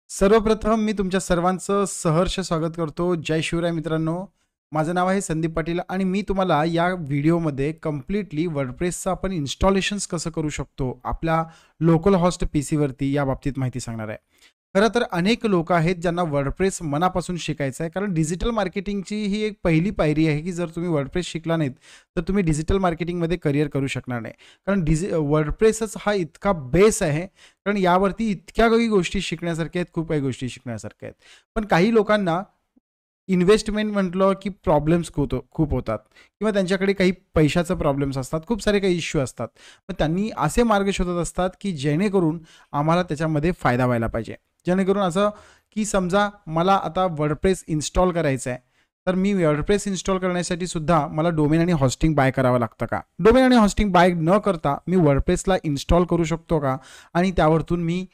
सर्वप्रथम मी तुमच्या सर्वांचं सहर्ष स्वागत करतो. जय शिवराय मित्रांनो. माझं नाव आहे संदीप पाटील आणि मी तुम्हाला या व्हिडिओमध्ये कंप्लीटली वर्डप्रेसचं आपण इन्स्टॉलेशन्स कसं करू शकतो आपल्या लोकल होस्ट पीसीवरती या बाबतीत माहिती सांगणार आहे. खरं तर अनेक लोक आहेत ज्यांना वर्डप्रेस मनापासून शिकायचं आहे, कारण डिजिटल मार्केटिंगची ही एक पहिली पायरी आहे की जर तुम्ही वर्डप्रेस शिकला नाहीत तर तुम्ही डिजिटल मार्केटिंगमध्ये करिअर करू शकणार नाही. कारण वर्डप्रेसच हा इतका बेस आहे, कारण यावरती इतक्या काही गोष्टी शिकण्यासारख्या आहेत, खूप काही गोष्टी शिकण्यासारख्या आहेत. पण काही लोकांना इन्व्हेस्टमेंट म्हटलं की प्रॉब्लेम्स खूप होतात किंवा त्यांच्याकडे काही पैशाचे प्रॉब्लेम्स असतात, खूप सारे काही इश्यू असतात. मग त्यांनी असे मार्ग शोधत असतात की जेणेकरून आम्हाला त्याच्यामध्ये फायदा व्हायला पाहिजे. जेणेकरून असं की समजा मला आता वर्डप्रेस इन्स्टॉल करायचं आहे, तर मी वर्डप्रेस इन्स्टॉल करण्यासाठी सुद्धा मला डोमेन आणि हॉस्टिंग बाय करावं लागतं का? डोमेन आणि हॉस्टिंग बाय न करता मी वर्डप्रेसला इन्स्टॉल करू शकतो का? आणि त्यावरतून मी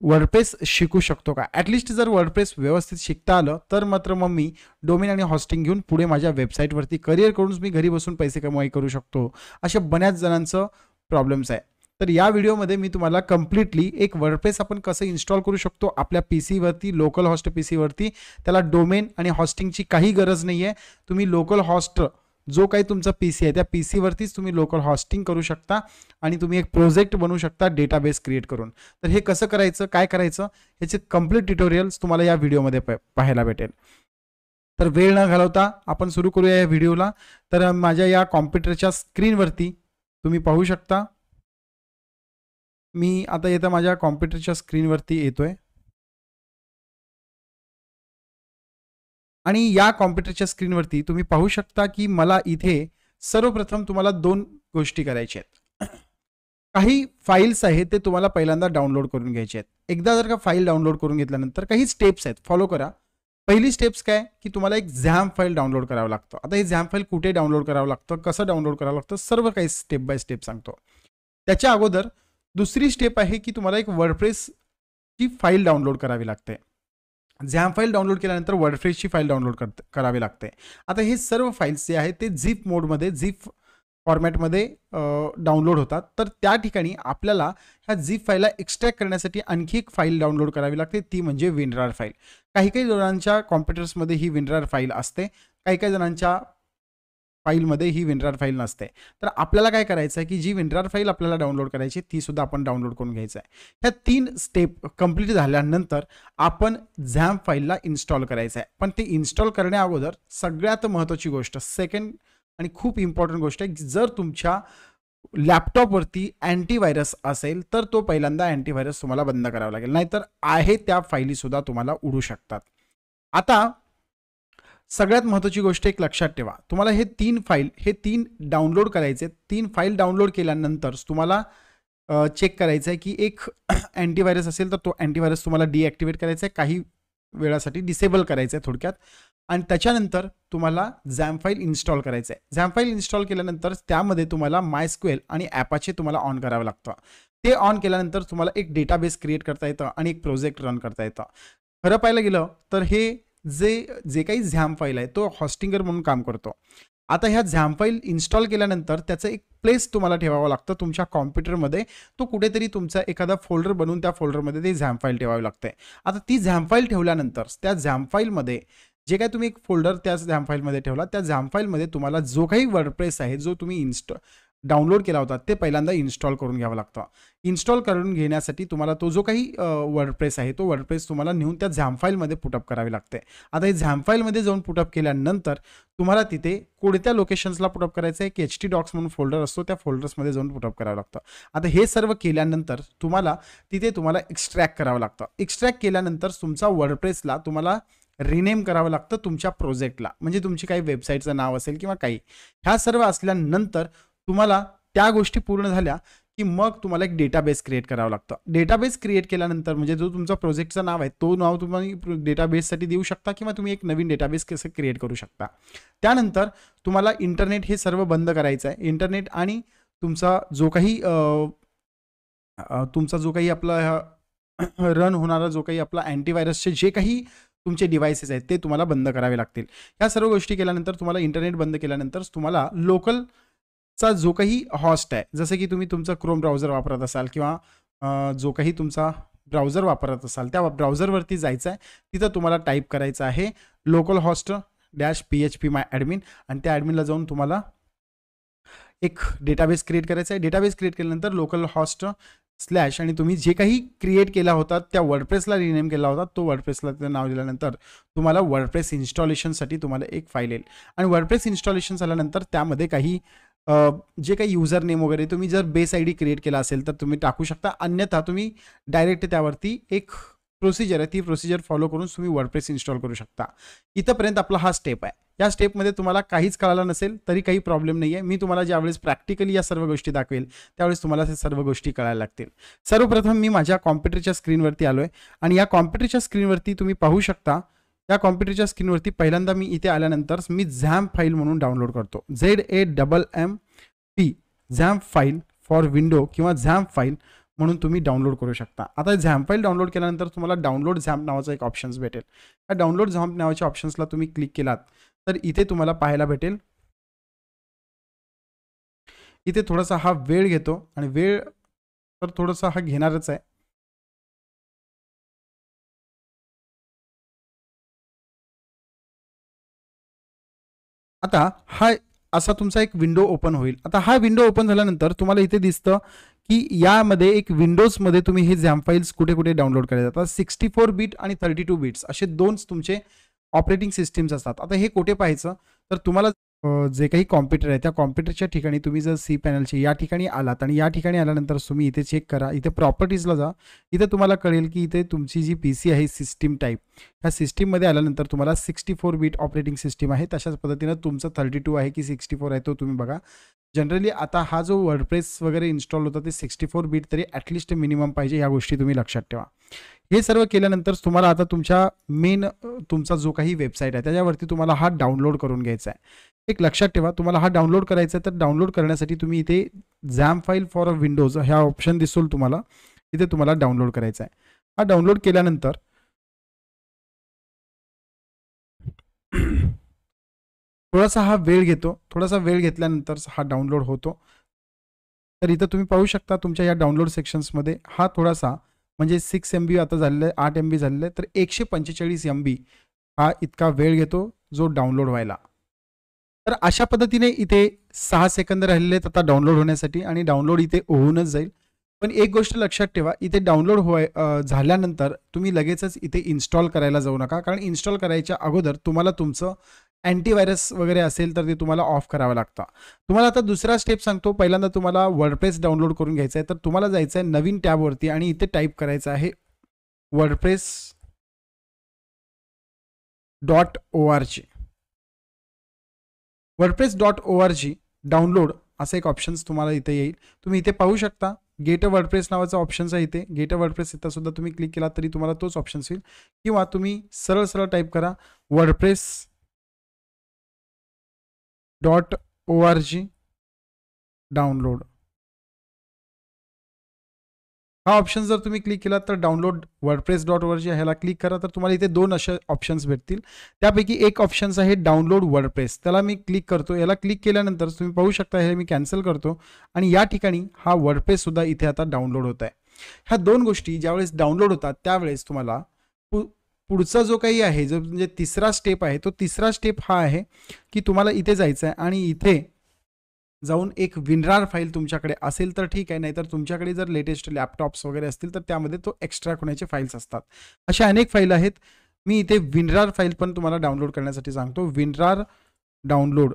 वर्डप्रेस शिकू शकतो का? ॲटलिस्ट जर वर्डप्रेस व्यवस्थित शिकता आलं तर मात्र मग मी डोमेन आणि हॉस्टिंग घेऊन पुढे माझ्या वेबसाईटवरती करिअर करूनच मी घरी बसून पैसे कमाई करू शकतो. अशा बऱ्याच जणांचं प्रॉब्लेम्स आहे. तर या व्हिडिओमध्ये मी तुम्हाला कंप्लीटली एक वर्डप्रेस आपण कसं इन्स्टॉल करू शकतो आपल्या पीसीवरती, लोकल होस्ट पीसीवरती. त्याला डोमेन आणि हॉस्टिंगची काही गरज नाही आहे. तुम्ही लोकल होस्ट जो काही तुमचा पीसी आहे त्या पीसीवरतीच तुम्ही लोकल हॉस्टिंग करू शकता आणि तुम्ही एक प्रोजेक्ट बनवू शकता डेटाबेस क्रिएट करून. तर हे कसं करायचं, काय करायचं, ह्याचे कंप्लीट ट्युटोरियल्स तुम्हाला या व्हिडिओमध्ये पाहायला भेटेल. तर वेळ न घालवता आपण सुरू करूया या व्हिडिओला. तर माझ्या या कॉम्प्युटरच्या स्क्रीनवरती तुम्ही पाहू शकता, मी आता येतं माझ्या कॉम्प्युटरच्या स्क्रीनवरती येतोय आणि या कॉम्प्युटरच्या स्क्रीनवरती तुम्ही पाहू शकता की मला इथे सर्वप्रथम तुम्हाला दोन गोष्टी करायच्या आहेत. काही फाईल्स आहेत ते तुम्हाला पहिल्यांदा डाउनलोड करून घ्यायचे आहेत. एकदा जर का फाईल डाउनलोड करून घेतल्यानंतर काही स्टेप्स आहेत, फॉलो करा. पहिली स्टेप्स काय की तुम्हाला एक झॅम फाईल डाउनलोड करावं लागतं. आता हे झॅम फाईल कुठे डाउनलोड करावं लागतं, कसं डाउनलोड करावं लागतं, सर्व काही स्टेप बाय स्टेप सांगतो. त्याच्या अगोदर दुसरी स्टेप आहे की तुम्हाला एक वर्डप्रेसची फाईल डाउनलोड करावी लागते. झॅम फाईल डाउनलोड केल्यानंतर वर्डप्रेसची फाईल डाउनलोड करावी लागते. आता हे सर्व फाईल्स जे आहेत ते झिप मोडमध्ये, झिप फॉर्मॅटमध्ये डाउनलोड होतात. तर त्या ठिकाणी आपल्याला ह्या झिप फाईलला एक्स्ट्रॅक्ट करण्यासाठी आणखी एक फाईल डाउनलोड करावी लागते, ती म्हणजे विनरार फाईल. काही काही जणांच्या कॉम्प्युटर्समध्ये ही विनरार फाईल असते, काही काही जणांच्या फाईलमध्ये ही विनरार फाईल नसते. तर आपल्याला काय करायचं आहे की जी विनरार फाईल आपल्याला डाउनलोड करायची ती सुद्धा आपण डाउनलोड करून घ्यायचं आहे. ह्या 3 स्टेप कंप्लीट झाल्यानंतर आपण झॅम फाईलला इन्स्टॉल करायचं आहे. पण ते इन्स्टॉल करण्या अगोदर सगळ्यात महत्त्वाची गोष्ट, सेकंड आणि खूप इम्पॉर्टंट गोष्ट आहे, जर तुमच्या लॅपटॉपवरती अँटीव्हायरस असेल तर तो पहिल्यांदा अँटीव्हायरस तुम्हाला बंद करावा लागेल, नाहीतर आहे त्या फाईली सुद्धा तुम्हाला उडू शकतात. आता सगळ्यात महत्त्वाची गोष्ट एक लक्षात ठेवा, तुम्हाला हे 3 डाउनलोड करायचे. 3 फाईल डाउनलोड केल्यानंतर तुम्हाला चेक करायचं आहे की एक अँटीव्हायरस असेल तर तो अँटीव्हायरस तुम्हाला डिॲक्टिवेट करायचा आहे, काही वेळासाठी डिसेबल करायचं आहे थोडक्यात. आणि त्याच्यानंतर तुम्हाला झॅम फाईल इन्स्टॉल करायचं आहे. झॅम फाईल इन्स्टॉल केल्यानंतर त्यामध्ये तुम्हाला मायस्क्वेल आणि ॲपाचे तुम्हाला ऑन करावं लागतं. ते ऑन केल्यानंतर तुम्हाला एक डेटाबेस क्रिएट करता येतं आणि एक प्रोजेक्ट रन करता येतं. खरं पाहायला गेलं तर हे जे जे काही झॅम फाईल आहे तो हॉस्टिंगर म्हणून काम करतो. आता ह्या झॅम फाईल इन्स्टॉल केल्यानंतर त्याचं एक प्लेस तुम्हाला ठेवावं लागतं तुमच्या कॉम्प्युटरमध्ये. तो कुठेतरी तुमचा एखादा फोल्डर बनवून त्या फोल्डरमध्ये ते झॅम फाईल ठेवावी लागते. आता ती झॅम फाईल ठेवल्यानंतर त्या झॅम फाईलमध्ये जे काही तुम्ही एक फोल्डर त्या झॅम फाईलमध्ये ठेवला, त्या झॅम फाईलमध्ये तुम्हाला जो काही वर्डप्रेस आहे जो तुम्ही डाउनलोड केला होता ते पहिल्यांदा इन्स्टॉल करून घ्यावं लागतं. इन्स्टॉल करून घेण्यासाठी तुम्हाला तो जो काही वर्डप्रेस आहे तो वर्डप्रेस तुम्हाला नेऊन त्या झॅम फाईलमध्ये पुटअप करावी लागते. आता हे झॅम फाईलमध्ये जाऊन पुटअप केल्यानंतर तुम्हाला तिथे कोणत्या लोकेशन्सला पुटअप करायचं आहे, की HT डॉक्स म्हणून फोल्डर असतो त्या फोल्डर्समध्ये जाऊन पुटअप करावं लागतं. आता हे सर्व केल्यानंतर तुम्हाला एक्स्ट्रॅक्ट करावं लागतं. एक्स्ट्रॅक्ट केल्यानंतर तुमचा वर्डप्रेसला तुम्हाला रिनेम करावं लागतं तुमच्या प्रोजेक्टला, म्हणजे तुमची काही वेबसाईटचं नाव असेल किंवा काही. ह्या सर्व असल्यानंतर तुम्हाला त्या गोष्टी पूर्ण झाल्या की मग तुम्हाला एक डेटाबेस क्रिएट करावं लागतं. डेटाबेस क्रिएट केल्यानंतर म्हणजे जो तुमचा प्रोजेक्टचं नाव आहे तो नाव तुम्ही डेटाबेससाठी देऊ शकता किंवा तुम्ही एक नवीन डेटाबेस कसं क्रिएट करू शकता. त्यानंतर तुम्हाला इंटरनेट हे सर्व बंद करायचं आहे. इंटरनेट आणि तुमचा जो काही आपला रन होणारा जो काही आपला अँटीव्हायरसचे जे काही तुमचे डिव्हाइसेस आहेत ते तुम्हाला बंद करावे लागतील. ह्या सर्व गोष्टी केल्यानंतर तुम्हाला इंटरनेट बंद केल्यानंतर तुम्हाला लोकलचा जो काही हॉस्ट आहे, जसं की तुम्ही तुमचा क्रोम ब्राउझर वापरत असाल किंवा जो काही तुमचा ब्राउझर वापरत असाल त्या ब्राउझरवरती जायचं आहे. तिथं तुम्हाला टाईप करायचं आहे localhost-php my admin आणि त्या ॲडमिनला जाऊन तुम्हाला एक डेटाबेस क्रिएट करायचा आहे. डेटाबेस क्रिएट केल्यानंतर लोकल हॉस्ट स्लॅश आणि तुम्ही जे काही क्रिएट केला होता त्या वर्डप्रेसला रिनेम केला होता तो वर्डप्रेसला ते नाव दिल्यानंतर तुम्हाला वर्डप्रेस इन्स्टॉलेशनसाठी तुम्हाला एक फाईल येईल आणि वर्डप्रेस इन्स्टॉलेशन झाल्यानंतर त्यामध्ये काही जे काही युजर नेम वगैरे तुम्ही जर बेस आय डी क्रिएट केला असेल तर तुम्ही टाकू शकता. अन्यथा तुम्ही डायरेक्ट त्यावरती एक प्रोसिजर आहे ती प्रोसिजर फॉलो करून तुम्ही वर्डप्रेस इन्स्टॉल करू शकता. इथंपर्यंत आपला हा स्टेप आहे. या स्टेपमध्ये तुम्हाला काहीच कळालं नसेल तरी काही प्रॉब्लेम नाही आहे. मी तुम्हाला ज्यावेळेस प्रॅक्टिकली या सर्व गोष्टी दाखवेल त्यावेळेस तुम्हाला ते सर्व गोष्टी कळायला लागतील. सर्वप्रथम मी माझ्या कॉम्प्युटरच्या स्क्रीनवरती आलो आहे आणि या कॉम्प्युटरच्या स्क्रीनवरती तुम्ही पाहू शकता. या कॉम्प्युटरच्या स्क्रीनवरती पहिल्यांदा मी इथे आल्यानंतर मी झॅम्प फाईल म्हणून डाउनलोड करतो. ZAMMP झॅम्प फाईल फॉर विंडो किंवा झॅम्प फाईल म्हणून तुम्ही डाउनलोड करू शकता. आता झॅम्प फाईल डाउनलोड केल्यानंतर तुम्हाला डाउनलोड झॅम्प नावाचा एक ऑप्शन्स भेटेल. या डाउनलोड झॅम्प नावाच्या ऑप्शन्सला तुम्ही क्लिक केलात तर इथे तुम्हाला पाहायला भेटेल. इथे थोडासा हा वेळ घेतो आणि वेळ तर थोडासा हा घेणारच आहे. आता हा असा तुमचा एक विंडो ओपन होईल. आता हा विंडो ओपन झाल्यानंतर तुम्हाला इथे दिसतं की यामध्ये एक विंडोजमध्ये तुम्ही हे झॅम्प फाईल्स कुठे कुठे डाउनलोड करायचे. आता 64 बीट आणि 32 बीट्स असे दोन तुमचे ऑपरेटिंग सिस्टीम्स असतात. आता हे कुठे पाहायचं तर तुम्हाला जे काही कॉम्प्युटर आहे त्या कॉम्प्युटरच्या ठिकाणी तुम्ही जर सी पॅनलचे या ठिकाणी आलात आणि या ठिकाणी आल्यानंतर तुम्ही इथे चेक करा. इथे प्रॉपर्टीजला जा. इथे तुम्हाला कळेल की इथे तुमची जी PC आहे सिस्टीम टाईप ह्या सिस्टीममध्ये आल्यानंतर तुम्हाला 64 बीट ऑपरेटिंग सिस्टीम आहे. तशाच पद्धतीनं तुमचं 32 आहे की 64 आहे तो तुम्ही बघा. जनरली आता हा जो वर्डप्रेस वगैरे इन्स्टॉल होता ते 64 बीट तरी ॲटलिस्ट मिनिमम पाहिजे. या गोष्टी तुम्ही लक्षात ठेवा. हे सर्व केल्यानंतर तुम्हाला आता तुमच्या मेन तुमचा जो काही वेबसाईट आहे त्याच्यावरती तुम्हाला हा डाउनलोड करून घ्यायचा आहे. एक लक्षात ठेवा तुम्हाला हा डाउनलोड करायचा आहे तर डाउनलोड करण्यासाठी तुम्ही इथे झॅम्प फाईल फॉर विंडोज ह्या ऑप्शन दिसेल तुम्हाला. इथे तुम्हाला डाउनलोड करायचा आहे. हा डाउनलोड केल्यानंतर थोडासा हा वेळ घेतो. थोडासा वेळ घेतल्यानंतर हा डाउनलोड होतो. तर इथं तुम्ही पाहू शकता तुमच्या या डाउनलोड सेक्शन्समध्ये हा थोडासा म्हणजे 6 MB आता झालेलं आहे, 8 MB झालेलं आहे तर 145 MB हा इतका वेळ घेतो जो डाउनलोड व्हायला. तर अशा पद्धतीने इथे 6 सेकंद राहिलेले आहेत आता डाउनलोड होण्यासाठी आणि डाउनलोड इथे होऊनच जाईल. पण एक गोष्ट लक्षात ठेवा इथे डाउनलोड झाल्यानंतर तुम्ही लगेचच इथे इन्स्टॉल करायला जाऊ नका. कारण इन्स्टॉल करायच्या अगोदर तुम्हाला तुमचं अँटीव्हायरस वगैरे असेल तर ते तुम्हाला ऑफ करावं लागतं. तुम्हाला आता दुसरा स्टेप सांगतो. पहिल्यांदा तुम्हाला वर्डप्रेस डाउनलोड करून घ्यायचं आहे तर तुम्हाला जायचं आहे नवीन टॅबवरती आणि इथे टाईप करायचं आहे wordpress.org. wordpress.org डाउनलोड असं एक ऑप्शन्स तुम्हाला इथे येईल. तुम्ही इथे पाहू शकता गेट अ वर्डप्रेस नावाचा ऑप्शन्स आहे इथे. गेट अ वर्डप्रेस इथं सुद्धा तुम्ही क्लिक केला तरी तुम्हाला तोच ऑप्शन्स येईल किंवा तुम्ही सरळ सरळ टाईप करा wordpress.org डाउनलोड. हा ऑप्शन जर तुम्ही क्लिक केला तर डाउनलोड wordpress.org ह्याला क्लिक करा तर तुम्हाला इथे दोन असे ऑप्शन्स भेटतील. त्यापैकी एक ऑप्शन्स आहे डाउनलोड वर्डप्रेस. त्याला मी क्लिक करतो. याला क्लिक केल्यानंतर तुम्ही पाहू शकता हे मी कॅन्सल करतो आणि या ठिकाणी हा वर्डप्रेस सुद्धा इथे आता डाउनलोड होत आहे. ह्या दोन गोष्टी ज्यावेळेस डाउनलोड होतात त्यावेळेस तुम्हाला पुढचा जो काही आहे जो म्हणजे तिसरा स्टेप आहे तो तिसरा स्टेप हा आहे की तुम्हाला इथे जायचं आहे आणि इथे जाऊन एक विनरार फाईल तुमच्याकडे असेल तर ठीक आहे. नाहीतर तुमच्याकडे जर लेटेस्ट लॅपटॉप्स वगैरे असतील तर त्यामध्ये तो एक्स्ट्रॅक्ट होण्याचे फाईल्स असतात. अशा अनेक फाईल आहेत. मी इथे विनरार फाईल पण तुम्हाला डाउनलोड करण्यासाठी सांगतो. विनरार डाउनलोड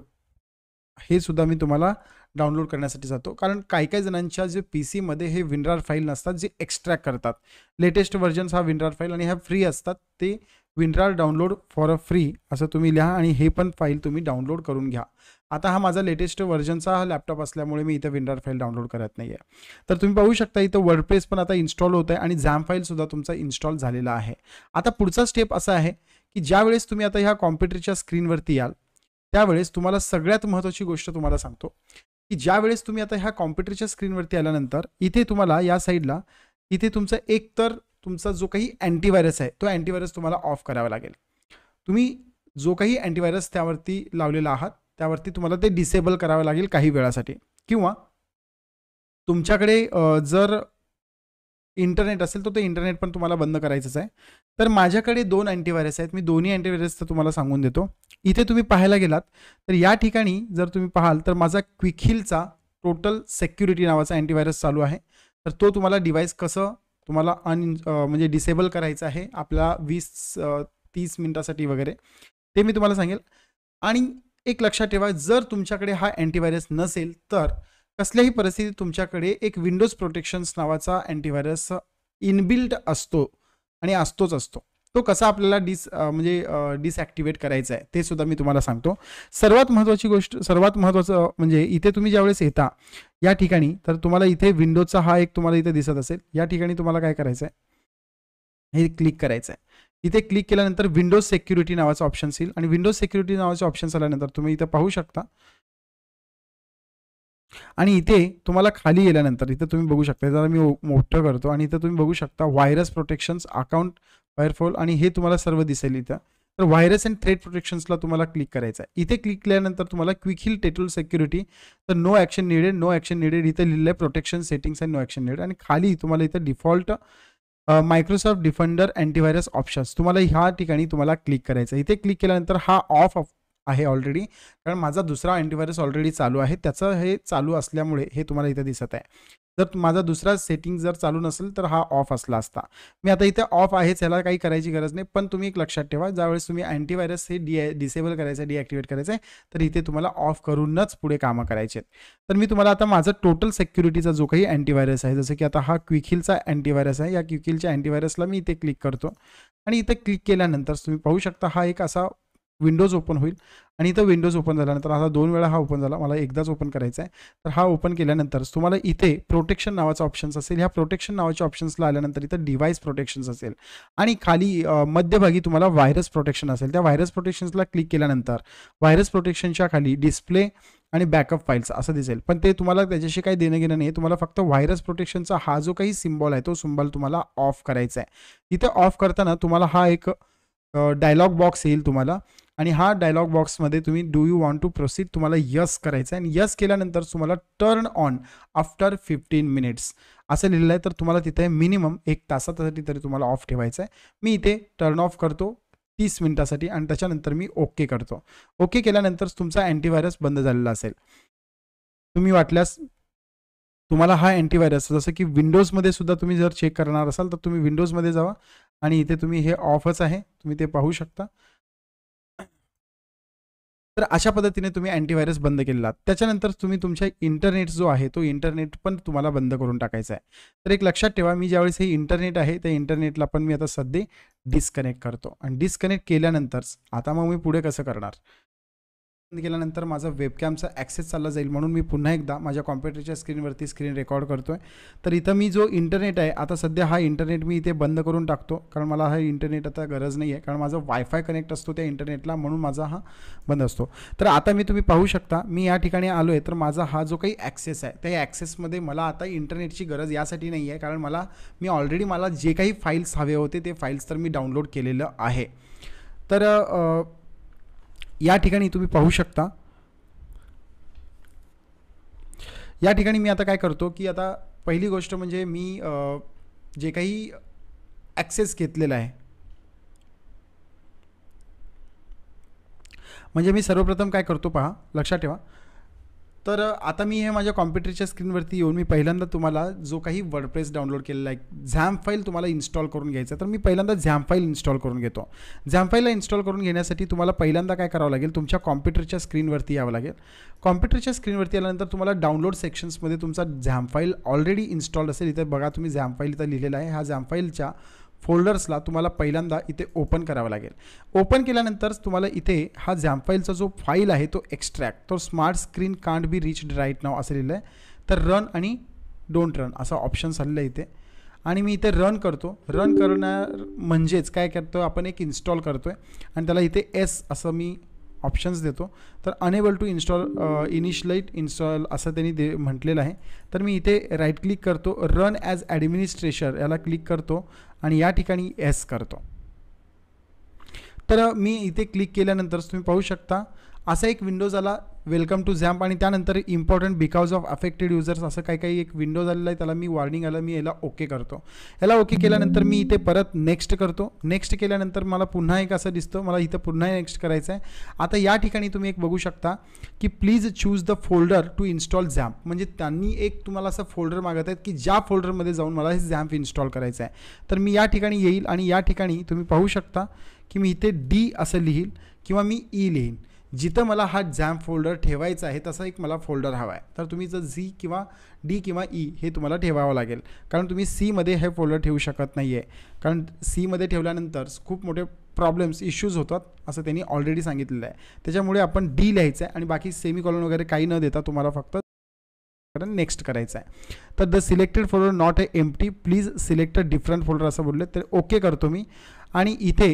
हे सुद्धा मी तुम्हाला डाउनलोड करण्यासाठी जातो. कारण काही काही जणांच्या जे PC मध्ये हे विनरार फाईल नसतात जे एक्स्ट्रॅक्ट करतात. लेटेस्ट व्हर्जन्स हा विनरार फाईल आणि ह्या फ्री असतात. ते WinRAR download for a free असं तुम्ही लिहा आणि हे पण फाईल तुम्ही डाउनलोड करून घ्या. आता हा माझा लेटेस्ट व्हर्जनचा हा लॅपटॉप असल्यामुळे मी इथं विनरार फाईल डाउनलोड करत नाही आहे. तर तुम्ही पाहू शकता इथं वर्डप्रेस पण आता इन्स्टॉल होत आहे आणि झॅम्प फाईल सुद्धा तुमचा इन्स्टॉल झालेला आहे. आता पुढचा स्टेप असा आहे की ज्यावेळेस तुम्ही आता ह्या कॉम्प्युटरच्या स्क्रीनवरती याल त्यावेळेस तुम्हाला सगळ्यात महत्त्वाची गोष्ट तुम्हाला सांगतो की ज्यावेळेस तुम्ही आता ह्या कॉम्प्युटरच्या स्क्रीनवरती आल्यानंतर इथे तुम्हाला या साईडला इथे तुमचं एक तर तुमचा जो काही अँटीव्हायरस आहे तो अँटीव्हायरस तुम्हाला ऑफ करावा लागेल. तुम्ही जो काही अँटीव्हायरस त्यावरती लावलेला आहात त्यावरती तुम्हाला ते डिसेबल करावं लागेल काही वेळासाठी. किंवा तुमच्याकडे जर इंटरनेट असेल तर ते इंटरनेट पण तुम्हाला बंद करायचंच आहे. तर माझ्याकडे 2 अँटीव्हायरस आहेत. मी दोन्ही अँटीव्हायरसचं तुम्हाला सांगून देतो. इथे तुम्ही पाहायला गेलात तर या ठिकाणी जर तुम्ही पाहाल तर माझा क्विकहिलचा टोटल सिक्युरिटी नावाचा अँटीव्हायरस चालू आहे. तर तो तुम्हाला डिव्हाइस कसं तुम्हाला म्हणजे डिसेबल करायचं आहे आपल्या 20-30 मिनिटासाठी वगैरे ते मी तुम्हाला सांगेल. आणि एक लक्षात ठेवा, जर तुमच्याकडे हा अँटीव्हायरस नसेल तर कसल्याही परिस्थितीत तुमच्याकडे एक विंडोज प्रोटेक्शन्स नावाचा अँटीव्हायरस इनबिल्ट असतो आणि असतोच असतो. तो कसा आपल्याला डिसॲक्टिवेट करायचा आहे ते सुद्धा मी तुम्हाला सांगतो. सर्वात महत्त्वाचं म्हणजे इथे तुम्ही ज्यावेळेस येता या ठिकाणी तर तुम्हाला इथे विंडोजचा हा एक तुम्हाला इथे दिसत असेल. या ठिकाणी तुम्हाला काय करायचं आहे, हे क्लिक करायचं आहे. इथे क्लिक केल्यानंतर विंडोज सिक्युरिटी नावाचा ऑप्शन येईल आणि विंडोज सिक्युरिटी नावाचे ऑप्शन आल्यानंतर तुम्ही इथे पाहू शकता आणि इथे तुम्हाला खाली गेल्यानंतर इथे तुम्ही बघू शकता, जरा मी मोठं करतो आणि इथे तुम्ही बघू शकता व्हायरस प्रोटेक्शन्स, अकाउंट फायरफॉल आणि हे तुम्हाला सर्व दिसेल इथं. तर व्हायरस अँड थ्रेट प्रोटेक्शन्सला तुम्हाला क्लिक करायचं आहे. इथे क्लिक केल्यानंतर तुम्हाला क्विकहिल टोटल सिक्युरिटी तर नो ॲक्शन नीडेड इथे लिहिलं आहे protection settings and no action needed आणि खाली तुम्हाला इथं default Microsoft Defender antivirus options तुम्हाला ह्या ठिकाणी तुम्हाला क्लिक करायचं. इथे क्लिक केल्यानंतर हा ऑफ आहे ऑलरेडी, कारण माझा दुसरा अँटीव्हायरस ऑलरेडी चालू आहे. त्याचं हे चालू असल्यामुळे हे तुम्हाला इथे दिसत आहे. जर माझा दुसरा सेटिंग जर चालू नसेल तर हा ऑफ असला असता. मी आता इथे ऑफ आहेच, ह्याला काही करायची गरज नाही. पण तुम्ही एक लक्षात ठेवा, ज्यावेळेस तुम्ही अँटीव्हायरस हे डिसेबल करायचं, डिॲक्टिवेट करायचं आहे तर इथे तुम्हाला ऑफ करूनच पुढे कामं करायचे आहेत. तर मी तुम्हाला आता माझं टोटल सिक्युरिटीचा जो काही अँटीव्हायरस आहे, जसं की आता हा क्विकहिलचा अँटीव्हायरस आहे, या क्विकहिलच्या अँटीव्हायरसला मी इथे क्लिक करतो आणि इथे क्लिक केल्यानंतर तुम्ही पाहू शकता हा एक असा विंडोज ओपन होईल आणि इथं विंडोज ओपन झाल्यानंतर आता 2 वेळा हा ओपन झाला, मला एकदाच ओपन करायचा आहे. तर हा ओपन केल्यानंतर तुम्हाला इथे प्रोटेक्शन नावाचा ऑप्शन्स असेल. ह्या प्रोटेक्शन नावाच्या ऑप्शन्सला आल्यानंतर इथं डिव्हाइस प्रोटेक्शन्स असेल आणि खाली मध्यभागी तुम्हाला व्हायरस प्रोटेक्शन असेल. त्या व्हायरस प्रोटेक्शन्सला क्लिक केल्यानंतर व्हायरस प्रोटेक्शनच्या खाली डिस्प्ले आणि बॅकअप फाईल्स असं दिसेल. पण ते तुम्हाला त्याच्याशी काही देणं घेणं नाही. तुम्हाला फक्त व्हायरस प्रोटेक्शनचा हा जो काही सिम्बॉल आहे तो सिम्बॉल तुम्हाला ऑफ करायचा आहे. इथे ऑफ करताना तुम्हाला हा एक डायलॉग बॉक्स येईल तुम्हाला आणि हा डायलॉग बॉक्समध्ये तुम्ही do you want to proceed तुम्हाला यस करायचं आहे आणि यस केल्यानंतर तुम्हाला टर्न ऑन आफ्टर 15 मिनिट्स असं लिहिलं आहे. तर तुम्हाला तिथे मिनिमम 1 तासासाठी तरी तुम्हाला ऑफ ठेवायचं आहे. मी इथे टर्न ऑफ करतो 30 मिनिटासाठी आणि त्याच्यानंतर मी ओके करतो. ओके केल्यानंतर तुमचा अँटीव्हायरस बंद झालेला असेल. तुम्ही वाटल्यास तुम्हाला हा अँटीव्हायरस जसं की विंडोजमध्ये सुद्धा तुम्ही जर चेक करणार असाल तर तुम्ही विंडोजमध्ये जावा आणि इथे तुम्ही हे ऑफच आहे, तुम्ही ते पाहू शकता. तर अशा पद्धतीने तुम्ही अँटीव्हायरस बंद केलेला. त्याच्यानंतर तुम्ही तुमच्या इंटरनेट जो आहे तो इंटरनेट पण तुम्हाला बंद करून टाकायचा आहे. तर एक लक्षात ठेवा, मी ज्यावेळेस हे इंटरनेट आहे त्या इंटरनेटला पण मी आता सध्या डिस्कनेक्ट करतो आणि डिस्कनेक्ट केल्यानंतर आता मग मी पुढे कसं करणार, केल्यानंतर माझा वेबकॅमचा ॲक्सेस चालला जाईल म्हणून मी पुन्हा एकदा माझ्या कॉम्प्युटरच्या स्क्रीनवरती स्क्रीन रेकॉर्ड करतोय. तर इथं मी जो इंटरनेट आहे आता सध्या हा इंटरनेट मी इथे बंद करून टाकतो, कारण मला हा इंटरनेट आता गरज नाही आहे, कारण माझा वायफाय कनेक्ट असतो त्या इंटरनेटला म्हणून माझा हा बंद असतो. तर आता मी तुम्ही पाहू शकता मी या ठिकाणी आलो आहे. तर माझा हा जो काही ॲक्सेस आहे त्या ॲक्सेसमध्ये मला आता इंटरनेटची गरज यासाठी नाही आहे, कारण मी ऑलरेडी मला जे काही फाईल्स हवे होते ते फाईल्स तर मी डाउनलोड केलेलं आहे. तर या ठिकाणी तुम्ही पाहू शकता, या ठिकाणी मी आता काय करतो की आता पहिली गोष्ट म्हणजे मी जे काही ॲक्सेस घेतलेला आहे, म्हणजे मी सर्वप्रथम काय करतो पहा, लक्षात ठेवा. तर आता मी हे माझ्या कॉम्प्युटरच्या स्क्रीनवरती येऊन मी पहिल्यांदा तुम्हाला जो काही वर्डप्रेस डाउनलोड केलेला आहे, झॅम्प फाईल तुम्हाला इन्स्टॉल करून घ्यायचं. तर मी पहिल्यांदा झॅम्प फाईल इन्स्टॉल करून घेतो. झॅम्प फाईलला इन्स्टॉल करून घेण्यासाठी तुम्हाला पहिल्यांदा काय करावं लागेल, तुमच्या कॉम्प्युटरच्या स्क्रीनवरती यावं लागेल. कॉम्प्युटरच्या स्क्रीनवरती आल्यानंतर तुम्हाला डाउनलोड सेक्शन्समध्ये तुमचा झॅम्प फाईल ऑलरेडी इन्स्टॉल्ड असेल. इथे बघा तुम्ही झॅम्प फाईल इथं लिहिलेला आहे. ह्या झॅम्प फाईलच्या फोल्डर्सला तुम्हाला पहिल्यांदा इथे ओपन करावं लागेल. ओपन केल्यानंतर तुम्हाला इथे हा झॅम्प फाईलचा जो फाईल आहे तो एक्स्ट्रॅक्ट, तो smart screen can't be reached right नाव असं लिहिलं आहे. तर रन आणि डोंट रन असा ऑप्शन्स आलेला आहे इथे आणि मी इथे रन करतो. रन करणार म्हणजेच काय करतो आपण, एक इन्स्टॉल करतो आहे आणि त्याला इथे एस असं मी ऑप्शन्स देतो. तर अनेबल टू इन्स्टॉल इनिशियलाइट इन्स्टॉल असं त्यांनी म्हटलेलं आहे. तर मी इथे राईट क्लिक करतो, रन ॲज ॲडमिनिस्ट्रेटर याला क्लिक करतो आणि या ठिकाणी एस करतो. तर मी इथे क्लिक केल्यानंतर तुम्ही पाहू शकता असा एक विंडोज आला. वेलकम टू झॅम्प आणि त्यानंतर important because of affected users असं काही एक विंडो झालेला आहे, त्याला मी वॉर्निंग आलं, मी याला ओके करतो. याला ओके केल्यानंतर मी इथे परत नेक्स्ट करतो. नेक्स्ट केल्यानंतर मला पुन्हा एक असं दिसतं, मला इथं पुन्हा नेक्स्ट करायचं आहे. आता या ठिकाणी तुम्ही एक बघू शकता की please choose the folder to install XAMPP, म्हणजे त्यांनी एक तुम्हाला असं फोल्डर मागत आहेत की ज्या फोल्डरमध्ये जाऊन मला हे झॅम्प इन्स्टॉल करायचं आहे. तर मी या ठिकाणी येईल आणि या ठिकाणी तुम्ही पाहू शकता की मी इथे डी असं लिहील किंवा मी ई लिहीन. जिथं मला हा झॅम्प फोल्डर ठेवायचा आहे तसा एक मला फोल्डर हवा आहे. तर तुम्ही जर झी किंवा डी किंवा ई हे तुम्हाला ठेवावं लागेल, कारण तुम्ही सीमध्ये हे फोल्डर ठेवू शकत नाही आहे, कारण सीमध्ये ठेवल्यानंतर खूप मोठे प्रॉब्लेम्स इश्यूज होतात असं त्यांनी ऑलरेडी सांगितलेलं आहे. त्याच्यामुळे आपण डी लिहायचं आहे आणि बाकी सेमीकॉलन वगैरे काही न देता तुम्हाला फक्त नेक्स्ट करायचं आहे. तर the selected folder not a empty, please select a different folder असं बोलले. तर ओके करतो मी आणि इथे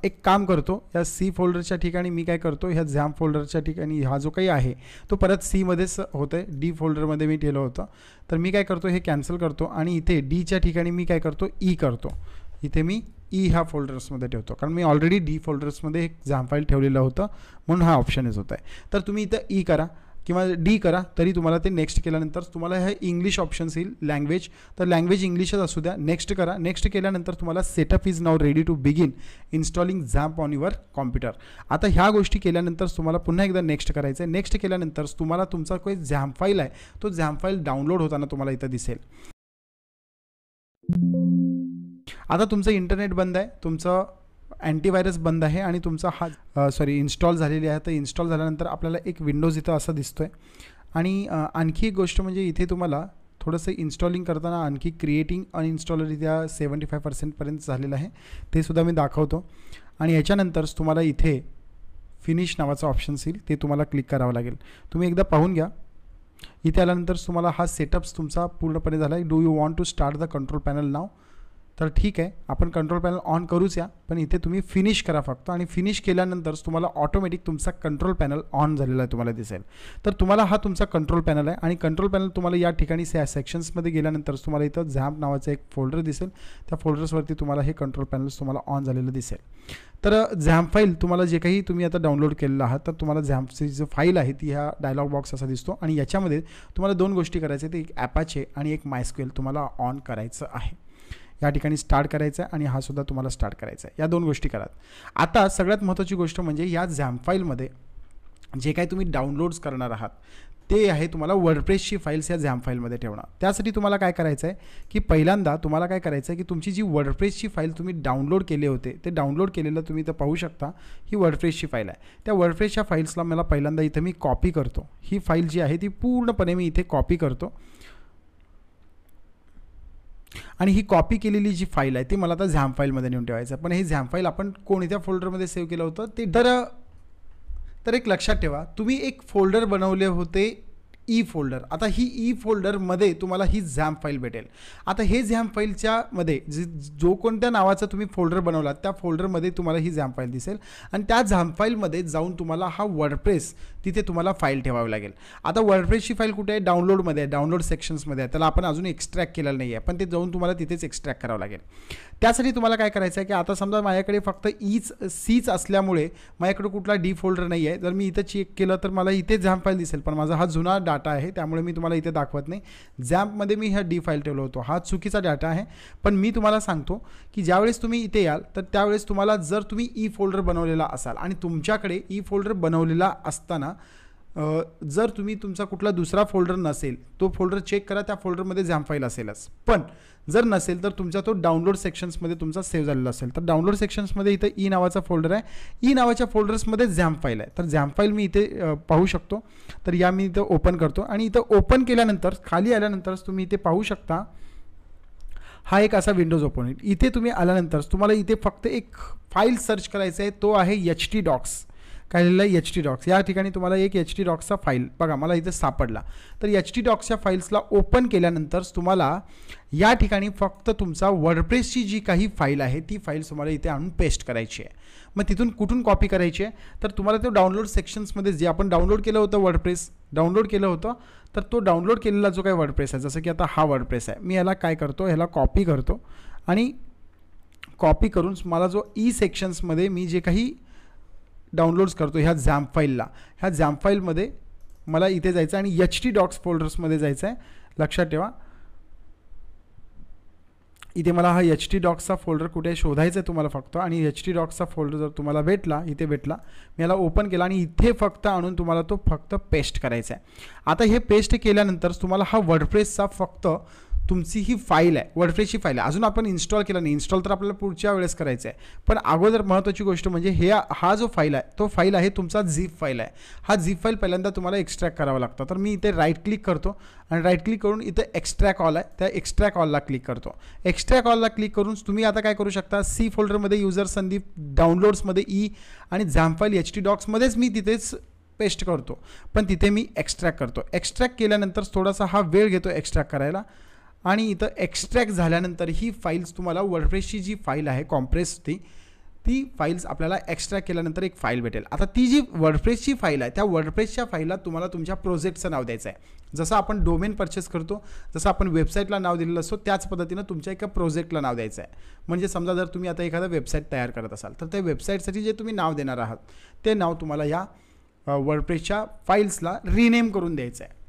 एक काम करतो, या सी फोल्डरच्या ठिकाणी मी काय करतो, ह्या झॅम्प फोल्डरच्या ठिकाणी हा जो काही आहे तो परत सीमध्येच होतं आहे, डी फोल्डरमध्ये मी ठेवलं होतं. तर मी काय करतो, हे कॅन्सल करतो आणि इथे डीच्या ठिकाणी मी काय करतो, ई करतो. इथे मी ई ह्या फोल्डर्समध्ये ठेवतो, कारण मी ऑलरेडी डी फोल्डर्समध्ये एक झॅम्प फाईल ठेवलेलं होतं म्हणून हा ऑप्शनच होत आहे. तर तुम्ही इथं ई करा किंवा डी करा, तरी तुम्हाला ते नेक्स्ट केल्यानंतर तुम्हाला हे इंग्लिश ऑप्शन्स येईल, लँग्वेज, तर लँग्वेज इंग्लिशच असू द्या. नेक्स्ट करा. नेक्स्ट केल्यानंतर तुम्हाला सेटअप इज नाव ready to begin installing XAMPP on your computer. आता ह्या गोष्टी केल्यानंतर तुम्हाला पुन्हा एकदा नेक्स्ट करायचं आहे. नेक्स्ट केल्यानंतर तुम्हाला तुमचा काही झॅम्प फाईल आहे तो झॅम्प फाईल डाउनलोड होताना तुम्हाला इथं दिसेल. आता तुमचं इंटरनेट बंद आहे, तुमचं अँटीव्हायरस बंद आहे आणि तुमचा हा इन्स्टॉल झालेली आहे. तर इन्स्टॉल झाल्यानंतर आपल्याला एक विंडोज इथं असं दिसतो आहे. आणि आणखी एक गोष्ट म्हणजे इथे तुम्हाला थोडंसं इन्स्टॉलिंग करताना आणखी क्रिएटिंग अनइन्स्टॉलर इथे 75% झालेलं आहे, ते सुद्धा मी दाखवतो. आणि याच्यानंतर तुम्हाला इथे फिनिश नावाचं ऑप्शन्स येईल, ते तुम्हाला क्लिक करावं लागेल. तुम्ही एकदा पाहून घ्या. इथे आल्यानंतर तुम्हाला हा सेटअप्स तुमचा पूर्णपणे झाला आहे. Do you want to start the control panel नाव, तर ठीक आहे, आपण कंट्रोल पॅनल ऑन करूच या, पण इथे तुम्ही फिनिश करा फक्त. आणि फिनिश केल्यानंतर तुम्हाला ऑटोमॅटिक तुमचा कंट्रोल पॅनल ऑन झालेला आहे तुम्हाला दिसेल. तर तुम्हाला हा तुमचा कंट्रोल पॅनल आहे आणि कंट्रोल पॅनल तुम्हाला या ठिकाणी सेक्शन्समध्ये गेल्यानंतर तुम्हाला इथं झॅम्प नावाचं एक फोल्डर दिसेल. त्या फोल्डर्सवरती तुम्हाला हे कंट्रोल पॅनल्स तुम्हाला ऑन झालेलं दिसेल. तर झॅम्प फाईल तुम्हाला जे काही तुम्ही आता डाउनलोड केलेलं आहात, तर तुम्हाला झॅम्पची जो फाईल आहे ती ह्या डायलॉग बॉक्स असा दिसतो. आणि याच्यामध्ये तुम्हाला दोन गोष्टी करायच्या आहेत, एक ॲपाचे आणि एक मायस्क्वेल तुम्हाला ऑन करायचं आहे. या ठिकाणी स्टार्ट करायचं आहे आणि हा सुद्धा तुम्हाला स्टार्ट करायचा आहे. या दोन गोष्टी करा. आता सगळ्यात महत्त्वाची गोष्ट म्हणजे या झॅम्प फाईलमध्ये जे काही तुम्ही डाउनलोड्स करणार आहात ते आहे तुम्हाला वर्डप्रेसची फाईल्स या झॅम्प फाईलमध्ये ठेवणं. त्यासाठी तुम्हाला काय करायचं आहे की पहिल्यांदा तुम्हाला काय करायचं आहे की तुमची जी वर्डप्रेसची फाईल तुम्ही डाउनलोड केले होते, ते डाउनलोड केलेलं तुम्ही इथं पाहू शकता. ही वर्डप्रेसची फाईल आहे. त्या वर्डप्रेसच्या फाईल्सला मला पहिल्यांदा इथं मी कॉपी करतो. ही फाईल जी आहे ती पूर्णपणे मी इथे कॉपी करतो आणि ही कॉपी केलेली जी फाईल आहे ती मला आता झॅम्प फाईलमध्ये नेऊन ठेवायचं आहे. पण हे झॅम्प फाईल आपण कोणत्या फोल्डरमध्ये सेव्ह केलं होतं ते तर एक लक्षात ठेवा, तुम्ही एक फोल्डर बनवले होते ई फोल्डर. आता ही ई फोल्डरमध्ये तुम्हाला ही झॅम्प फाईल भेटेल. आता हे झॅम्प फाईलच्या मध्ये जो कोणत्या नावाचा तुम्ही फोल्डर बनवला त्या फोल्डरमध्ये तुम्हाला ही झॅम्प फाईल दिसेल आणि त्या झॅम्प फाईलमध्ये जाऊन तुम्हाला हा वर्डप्रेस तिथे तुम्हाला फाईल ठेवावी लागेल. आता वर्डप्रेसची फाईल कुठे आहे, डाउनलोडमध्ये आहे, डाउनलोड सेक्शन्समध्ये आहे. त्याला आपण अजून एक्स्ट्रॅक्ट केलेलं नाही आहे, पण ते जाऊन तुम्हाला तिथेच एक्स्ट्रॅक्ट करावं लागेल. त्यासाठी तुम्हाला काय करायचं आहे की आता समजा माझ्याकडे फक्त सीच असल्यामुळे माझ्याकडे कुठला डी फोल्डर नाही आहे. जर मी इथं चेक केलं तर मला इथे झॅम्प फाईल दिसेल, पण माझा हा जुना डाटा आहे त्यामुळे मी तुम्हाला इथे दाखवत नाही. झॅम्पमध्ये मी ह्या डी फाईल ठेवलो होतो, हा चुकीचा डाटा आहे. पण मी तुम्हाला सांगतो की ज्यावेळेस तुम्ही इथे याल तर त्यावेळेस तुम्हाला जर तुम्ही ई फोल्डर बनवलेला असाल आणि तुमच्याकडे ई फोल्डर बनवलेला असताना जर तुम्ही तुमचा कुठला दुसरा फोल्डर नसेल, तो फोल्डर चेक करा, त्या फोल्डरमध्ये झॅम्प फाईल असेलच. पण जर नसेल तर तुमचा तो डाउनलोड सेक्शन्समध्ये तुमचा सेव्ह झालेला असेल. तर डाउनलोड सेक्शन्समध्ये इथं ई नावाचा फोल्डर आहे. ई नावाच्या फोल्डर्समध्ये झॅम्प फाईल आहे. तर झॅम्प फाईल मी इथे पाहू शकतो. तर या मी इथं ओपन करतो आणि इथं ओपन केल्यानंतर खाली आल्यानंतरच तुम्ही इथे पाहू शकता हा एक असा विंडोज ओपन होईल. इथे तुम्ही आल्यानंतर तुम्हाला इथे फक्त एक फाईल सर्च करायचं आहे, तो आहे HT डॉक्स. काय लिहिलं आहे, HT डॉक्स. या ठिकाणी तुम्हाला एक HT डॉक्सचा फाईल बघा मला इथे सापडला. तर HT डॉक्सच्या फाईल्सला ओपन केल्यानंतर तुम्हाला या ठिकाणी फक्त तुमचा वर्डप्रेसची जी काही फाईल आहे ती फाईल तुम्हाला इथे आणून पेस्ट करायची आहे. मग तिथून कुठून कॉपी करायची आहे, तर तुम्हाला तो डाउनलोड सेक्शन्समध्ये जे आपण डाउनलोड केलं होतं वर्डप्रेस डाउनलोड केलं होतं, तर तो डाउनलोड केलेला जो काही वर्डप्रेस आहे, जसं की आता हा वर्डप्रेस आहे, मी याला काय करतो, ह्याला कॉपी करतो आणि कॉपी करून मला जो ई सेक्शन्समध्ये मी जे काही डाउनलोड्स करतो ह्या झॅम्प फाईलला, ह्या झॅम्प फाईलमध्ये मला इथे जायचं आणि HT डॉक्स फोल्डर्समध्ये जायचं आहे. लक्षात ठेवा इथे मला हा HT डॉक्सचा फोल्डर कुठे शोधायचा आहे तुम्हाला फक्त, आणि HT डॉक्सचा फोल्डर जर तुम्हाला भेटला, इथे भेटला, मी याला ओपन केला आणि इथे फक्त आणून तुम्हाला तो फक्त पेस्ट करायचा आहे. आता हे पेस्ट केल्यानंतर तुम्हाला हा वर्डप्रेसचा फक्त तुमची ही फाईल आहे, वर्डप्रेसची फाईल आहे. अजून आपण इन्स्टॉल केला नाही, इन्स्टॉल तर आपल्याला पुढच्या वेळेस करायचं आहे. पण अगोदर महत्त्वाची गोष्ट म्हणजे हा जो फाईल आहे तो फाईल आहे तुमचा झिप फाईल आहे. हा झिप फाईल पहिल्यांदा तुम्हाला एक्स्ट्रॅक्ट करावा लागतं. तर मी इथे राईट क्लिक करतो आणि राईट क्लिक करून इथे एक्स्ट्रॅक्ट ऑल आहे, त्या एक्स्ट्रॅक्ट ऑलला क्लिक करतो. एक्स्ट्रॅक्ट ऑलला क्लिक करून तुम्ही आता काय करू शकता, सी फोल्डरमध्ये युजर संदीप, डाउनलोड्समध्ये ई आणि झॅम्प फाईल HT डॉक्समध्येच मी तिथेच पेस्ट करतो, पण तिथे मी एक्स्ट्रॅक्ट करतो. एक्स्ट्रॅक्ट केल्यानंतर थोडासा हा वेळ घेतो एक्स्ट्रॅक्ट करायला, आणि इथं एक्स्ट्रॅक्ट झाल्यानंतर ही फाईल्स तुम्हाला वर्डप्रेसची जी फाईल आहे कॉम्प्रेस ती फाईल्स आपल्याला एक्स्ट्रॅक्ट केल्यानंतर एक फाईल भेटेल. आता ती जी वर्डप्रेसची फाईल आहे त्या वर्डप्रेसच्या फाईलला तुम्हाला तुमच्या प्रोजेक्टचं नाव द्यायचं आहे. जसं आपण डोमेन परचेस करतो, जसं आपण वेबसाईटला नाव दिलेलं असतो, त्याच पद्धतीनं तुमच्या एका प्रोजेक्टला नाव द्यायचं आहे. म्हणजे समजा जर तुम्ही आता एखादा वेबसाईट तयार करत असाल तर त्या वेबसाईटसाठी जे तुम्ही नाव देणार आहात ते नाव तुम्हाला या वर्डप्रेसच्या फाईल्सला रिनेम करून द्यायचं आहे.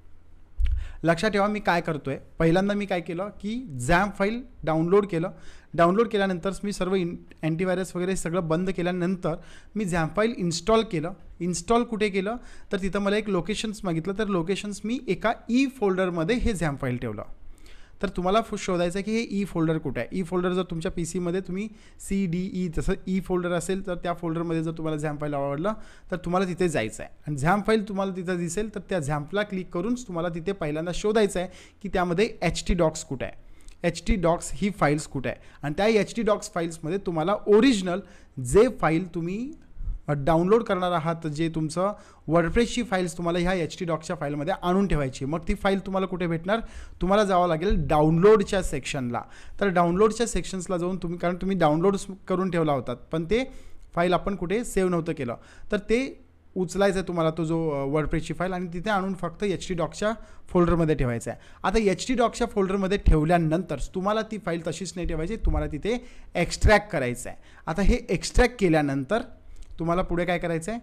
लक्षात ठेवा मी काय करतो आहे, पहिल्यांदा मी काय केलं की झॅम्प फाईल डाउनलोड केलं. डाउनलोड केल्यानंतर मी सर्व अँटीव्हायरस वगैरे सगळं बंद केल्यानंतर मी झॅम्प फाईल इन्स्टॉल केलं. इन्स्टॉल कुठे केलं तर तिथं मला एक लोकेशन्स मागितलं, तर लोकेशन्स मी एका ई फोल्डरमध्ये हे झॅम्प फाईल ठेवलं. तर तुम्हाला शोधायचं आहे की हे ई फोल्डर कुठे आहे. ई फोल्डर जर तुमच्या PC तुम्ही CDE तसं ई फोल्डर असेल तर त्या फोल्डरमध्ये जर तुम्हाला झॅम्प फाईल आवडलं तर तुम्हाला तिथे जायचं आहे आणि झॅम्प फाईल तुम्हाला तिथं दिसेल तर त्या झॅम्पला क्लिक करून तुम्हाला तिथे पहिल्यांदा शोधायचं आहे की त्यामध्ये HT डॉक्स कुठे आहे, HT डॉक्स ही फाईल्स कुठे आहे. आणि त्या HT डॉक्स फाईल्समध्ये तुम्हाला ओरिजिनल जे फाईल तुम्ही डाउनलोड करणार आहात, जे तुमचं वर्डप्रेसची फाईल्स तुम्हाला ह्या HT डॉक्सच्या फाईलमध्ये आणून ठेवायची. मग ती फाईल तुम्हाला कुठे भेटणार, तुम्हाला जावं लागेल डाउनलोडच्या सेक्शनला. तर डाउनलोडच्या सेक्शन्सला जाऊन तुम्ही, कारण तुम्ही डाउनलोड्स करून ठेवला होतात पण ते फाईल आपण कुठे सेव्ह नव्हतं केलं, तर ते उचलायचं आहे तुम्हाला तो जो वर्डप्रेसची फाईल आणि तिथे आणून फक्त HT डॉक्सच्या फोल्डरमध्ये ठेवायचं आहे. आता HT डॉक्सच्या फोल्डरमध्ये ठेवल्यानंतर तुम्हाला ती फाईल तशीच नाही ठेवायची, तुम्हाला तिथे एक्स्ट्रॅक्ट करायचं आहे. आता हे एक्स्ट्रॅक्ट केल्यानंतर तुम्हाला पुढे काय करायचं आहे,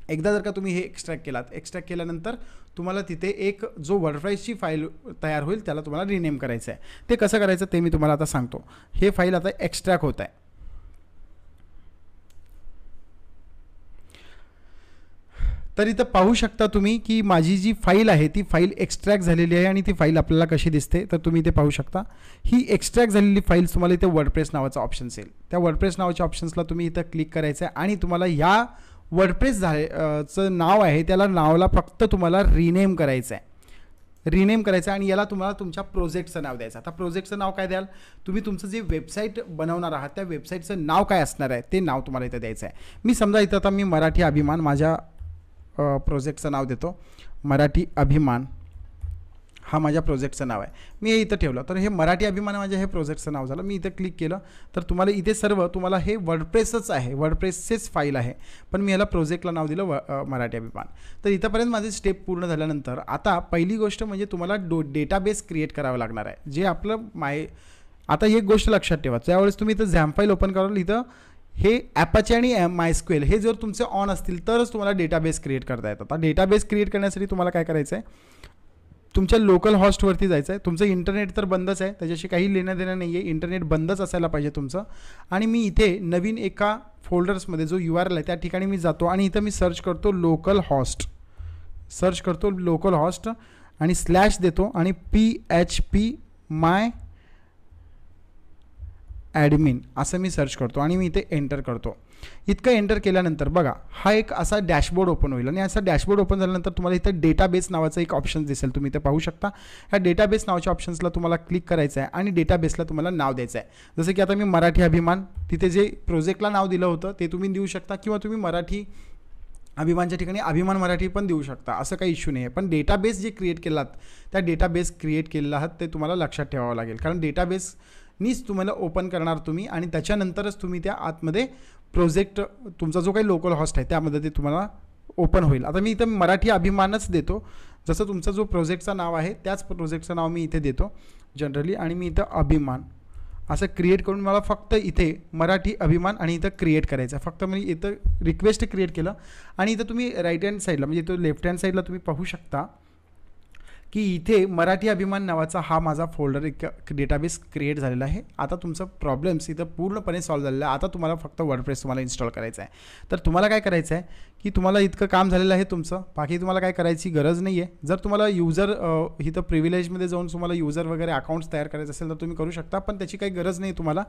एकदा जर का तुम्ही हे एक्स्ट्रॅक्ट केल्यानंतर तुम्हाला तिथे एक जो वर्डप्रेसची फाईल तयार होईल त्याला तुम्हाला रिनेम करायचं आहे. ते कसं करायचं ते मी तुम्हाला आता सांगतो. हे फाईल आता एक्स्ट्रॅक्ट होत आहे. तर इथं पाहू शकता तुम्ही की माझी जी फाईल आहे ती फाईल एक्स्ट्रॅक्ट झालेली आहे आणि ती फाईल आपल्याला कशी दिसते तर तुम्ही इथे पाहू शकता. ही एक्स्ट्रॅक्ट झालेली फाईल तुम्हाला इथे वर्डप्रेस नावाचा ऑप्शन असेल, त्या वर्डप्रेस नावाच्या ऑप्शन्सला तुम्ही इथं क्लिक करायचं आहे आणि तुम्हाला ह्या वर्डप्रेस चं नाव आहे त्याला नावाला फक्त तुम्हाला रिनेम करायचं आहे. रिनेम करायचं आणि याला तुम्हाला तुमच्या प्रोजेक्टचं नाव द्यायचं. आता प्रोजेक्टचं नाव काय द्याल, तुम्ही तुमचं जे वेबसाईट बनवणार आहात त्या वेबसाईटचं नाव काय असणार आहे ते नाव तुम्हाला इथं द्यायचं आहे. मी समजा इथं आता मी मराठी अभिमान माझ्या प्रोजेक्टचं नाव देतो, मराठी अभिमान हा माझ्या प्रोजेक्टचं नाव आहे. मी हे इथं ठेवलं तर हे मराठी अभिमान माझ्या हे प्रोजेक्टचं नाव झालं. मी इथं क्लिक केलं तर तुम्हाला इथे सर्व तुम्हाला हे वर्डप्रेसच आहे, वर्डप्रेसचेच फाईल आहे, पण मी याला प्रोजेक्टला नाव दिलं मराठी अभिमान. तर इथंपर्यंत माझे स्टेप पूर्ण झाल्यानंतर आता पहिली गोष्ट म्हणजे तुम्हाला डेटाबेस क्रिएट करावं लागणार आहे, जे आपलं आता एक गोष्ट लक्षात ठेवा, त्यावेळेस तुम्ही इथं झॅम्प फाईल ओपन कराल, इथं हे ॲपाचे आणि MySQL हे जर तुमचे ऑन असतील तरच तुम्हाला डेटाबेस क्रिएट करता येतं. आता डेटाबेस क्रिएट करण्यासाठी तुम्हाला काय करायचं आहे, तुमच्या लोकल हॉस्टवरती जायचं आहे. तुमचं इंटरनेट तर बंदच आहे, त्याच्याशी काही लेणं देणं नाही आहे, इंटरनेट बंदच असायला पाहिजे तुमचं. आणि मी इथे नवीन एका फोल्डर्समध्ये जो URL आहे त्या ठिकाणी मी जातो आणि इथं मी सर्च करतो लोकल हॉस्ट आणि स्लॅश देतो आणि PHP my ॲडमिन असं मी सर्च करतो आणि मी इथे एंटर करतो. इतकं एंटर केल्यानंतर बघा हा एक असा डॅशबोर्ड ओपन होईल आणि असा डॅशबोर्ड ओपन झाल्यानंतर तुम्हाला इथं डेटाबेस नावाचं एक ऑप्शन दिसेल, तुम्ही इथे पाहू शकता. ह्या डेटाबेस नावाच्या ऑप्शन्सला तुम्हाला क्लिक करायचं आहे आणि डेटाबेसला तुम्हाला नाव द्यायचं आहे. जसं की आता मी मराठी अभिमान, तिथे जे प्रोजेक्टला नाव दिलं होतं ते तुम्ही देऊ शकता किंवा तुम्ही मराठी अभिमानच्या ठिकाणी अभिमान मराठी पण देऊ शकता, असं काही इश्यू नाही आहे. पण डेटाबेस जे क्रिएट केलात त्या डेटाबेस क्रिएट केलेला आहात ते तुम्हाला लक्षात ठेवावं लागेल, कारण डेटाबेसनीच तुम्हाला ओपन करणार तुम्ही आणि त्याच्यानंतरच तुम्ही त्या आतमध्ये प्रोजेक्ट तुमचा जो काही लोकल हॉस्ट आहे त्यामध्ये ते तुम्हाला ओपन होईल. आता मी इथं मराठी अभिमानच देतो, जसं तुमचा जो प्रोजेक्टचं नाव आहे त्याच प्रोजेक्टचं नाव मी इथे देतो जनरली, आणि मी इथं असं क्रिएट करून मला फक्त इथे मराठी अभिमान आणि इथं क्रिएट करायचं आहे. फक्त मी इथं रिक्वेस्ट क्रिएट केलं आणि इथं तुम्ही राईट हँड साईडला म्हणजे इथं लेफ्ट हँड साईडला तुम्ही पाहू शकता की इथे मराठी अभिमान नावाचा हा माझा फोल्डर एक डेटाबेस क्रिएट झालेला आहे. आता तुमचं प्रॉब्लेम्स इथं पूर्णपणे सॉल्व्ह झालेलं आहे. आता तुम्हाला फक्त वर्डप्रेस तुम्हाला इन्स्टॉल करायचं आहे. तर तुम्हाला काय करायचं आहे की तुम्हाला इतकं काम झालेलं आहे तुमचं, बाकी तुम्हाला काय करायची गरज नाही आहे. जर तुम्हाला युजर इथं प्रिव्हिलेजमध्ये जाऊन तुम्हाला युजर वगैरे अकाउंट्स तयार करायचं असेल तर तुम्ही करू शकता, पण त्याची काही गरज नाही तुम्हाला.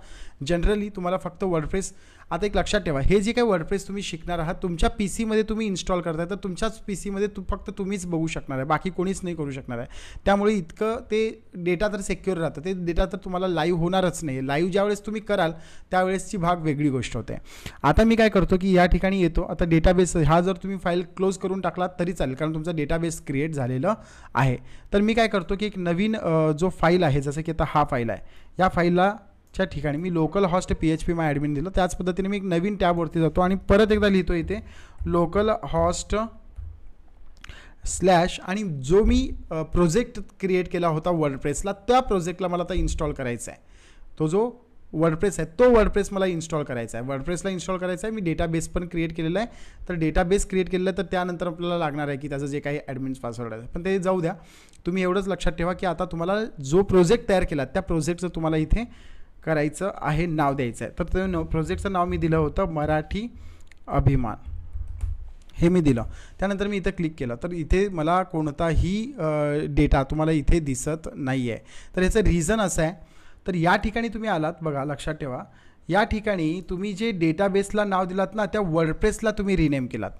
जनरली तुम्हाला फक्त वर्डप्रेस, आता एक लक्षात ठेवा, हे जे काही वर्डप्रेस तुम्ही शिकणार आहात तुमच्या PC तुम्ही इन्स्टॉल करताय तर तुमच्याच PC फक्त तुम्हीच बघू शकणार आहे, बाकी कोणीच नाही करू शकणार आहे. त्यामुळे इतकं ते डेटा तर सिक्युअर राहतं, ते डेटा तर तुम्हाला लाईव्ह होणारच नाही. लाईव्ह ज्यावेळेस तुम्ही कराल त्यावेळेसची भाग वेगळी गोष्ट होते. आता मी काय करतो की या ठिकाणी येतो. आता डेटाबेस हा जर तुम्ही फाईल क्लोज करून टाकलात तरी चालेल, कारण तुमचा डेटाबेस क्रिएट झालेलं आहे. तर मी काय करतो की एक नवीन जो फाईल आहे, जसं की आता हा फाईल आहे, या फाईलला च्या ठिकाणी मी लोकल हॉस्ट PHP माय ॲडमिन दिलं. त्याच पद्धतीने मी एक नवीन टॅबवरती जातो आणि परत एकदा लिहितो इथे लोकल हॉस्ट स्लॅश आणि जो मी प्रोजेक्ट क्रिएट केला होता वर्डप्रेसला, त्या प्रोजेक्टला मला आता इन्स्टॉल करायचा आहे. तो जो वर्डप्रेस आहे तो वर्डप्रेस मला इन्स्टॉल करायचा आहे. वर्डप्रेसला इन्स्टॉल करायचा आहे. मी डेटाबेस पण क्रिएट केलेला आहे. तर डेटाबेस क्रिएट केलेलं आहे तर त्यानंतर आपल्याला लागणार आहे की त्याचं जे काही ॲडमिन्स पासवर्ड आहे, पण ते जाऊ द्या. तुम्ही एवढंच लक्षात ठेवा की आता तुम्हाला जो प्रोजेक्ट तयार केला त्या प्रोजेक्टचं तुम्हाला इथे करायचं आहे, नाव द्यायचं आहे. तर ते प्रोजेक्टचं नाव मी दिलं होतं मराठी अभिमान, हे मी दिलं. त्यानंतर मी इथं क्लिक केलं तर इथे मला कोणताही डेटा तुम्हाला इथे दिसत नाही आहे. तर ह्याचं रिझन असं आहे, तर या ठिकाणी तुम्ही आलात बघा, लक्षात ठेवा, या ठिकाणी तुम्ही जे डेटाबेसला नाव दिलात ना त्या वर्डप्रेसला तुम्ही रिनेम केलात.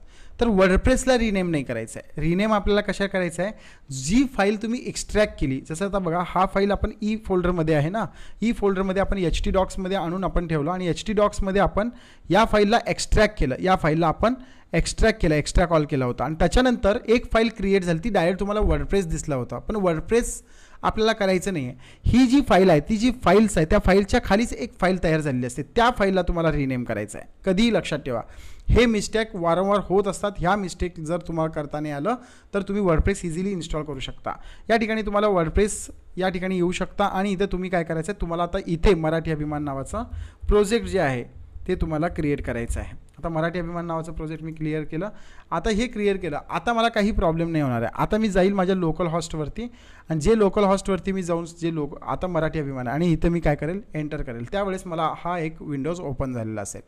तर वर्डप्रेसला रिनेम नाही करायचं आहे. रिनेम आपल्याला कशा करायचं आहे, जी फाईल तुम्ही एक्स्ट्रॅक्ट केली, जसं आता बघा हा फाईल आपण ई फोल्डरमध्ये आहे ना, ई फोल्डरमध्ये आपण HT डॉक्समध्ये आणून आपण ठेवलं आणि HT डॉक्समध्ये आपण या फाईलला एक्स्ट्रॅक्ट केलं, या फाईलला आपण एक्स्ट्रॅक्ट केलं, एक्स्ट्रा कॉल केला होता आणि त्याच्यानंतर एक फाईल क्रिएट झाली, ती डायरेक्ट तुम्हाला वर्डप्रेस दिसला होता. पण वर्डप्रेस आपल्याला करायचं नाही आहे. ही जी फाईल आहे, ती जी फाईल्स आहे त्या फाईलच्या खालीच एक फाईल तयार झालेली असते, त्या फाईलला तुम्हाला रिनेम करायचं आहे. कधीही लक्षात ठेवा, हे मिस्टेक वारंवार होत असतात. ह्या मिस्टेक जर तुम्हाला करता नाही आलं तर तुम्ही वर्डप्रेस इझिली इन्स्टॉल करू शकता. या ठिकाणी तुम्हाला वर्डप्रेस या ठिकाणी येऊ शकता आणि इथे तुम्ही काय करायचं आहे, तुम्हाला आता इथे मराठी अभिमान नावाचा प्रोजेक्ट जे आहे ते तुम्हाला क्रिएट करायचं आहे. आता मराठी अभिमान नावाचं प्रोजेक्ट मी क्लिअर केलं. आता हे क्लिअर केलं, आता मला काही प्रॉब्लेम नाही होणार आहे. आता मी जाईल माझ्या लोकल हॉस्टवरती आणि जे लोकल हॉस्टवरती मी जाऊन जे आता मराठी अभिमान आणि इथं मी काय करेल, एंटर करेल. त्यावेळेस मला हा एक विंडोज ओपन झालेला असेल.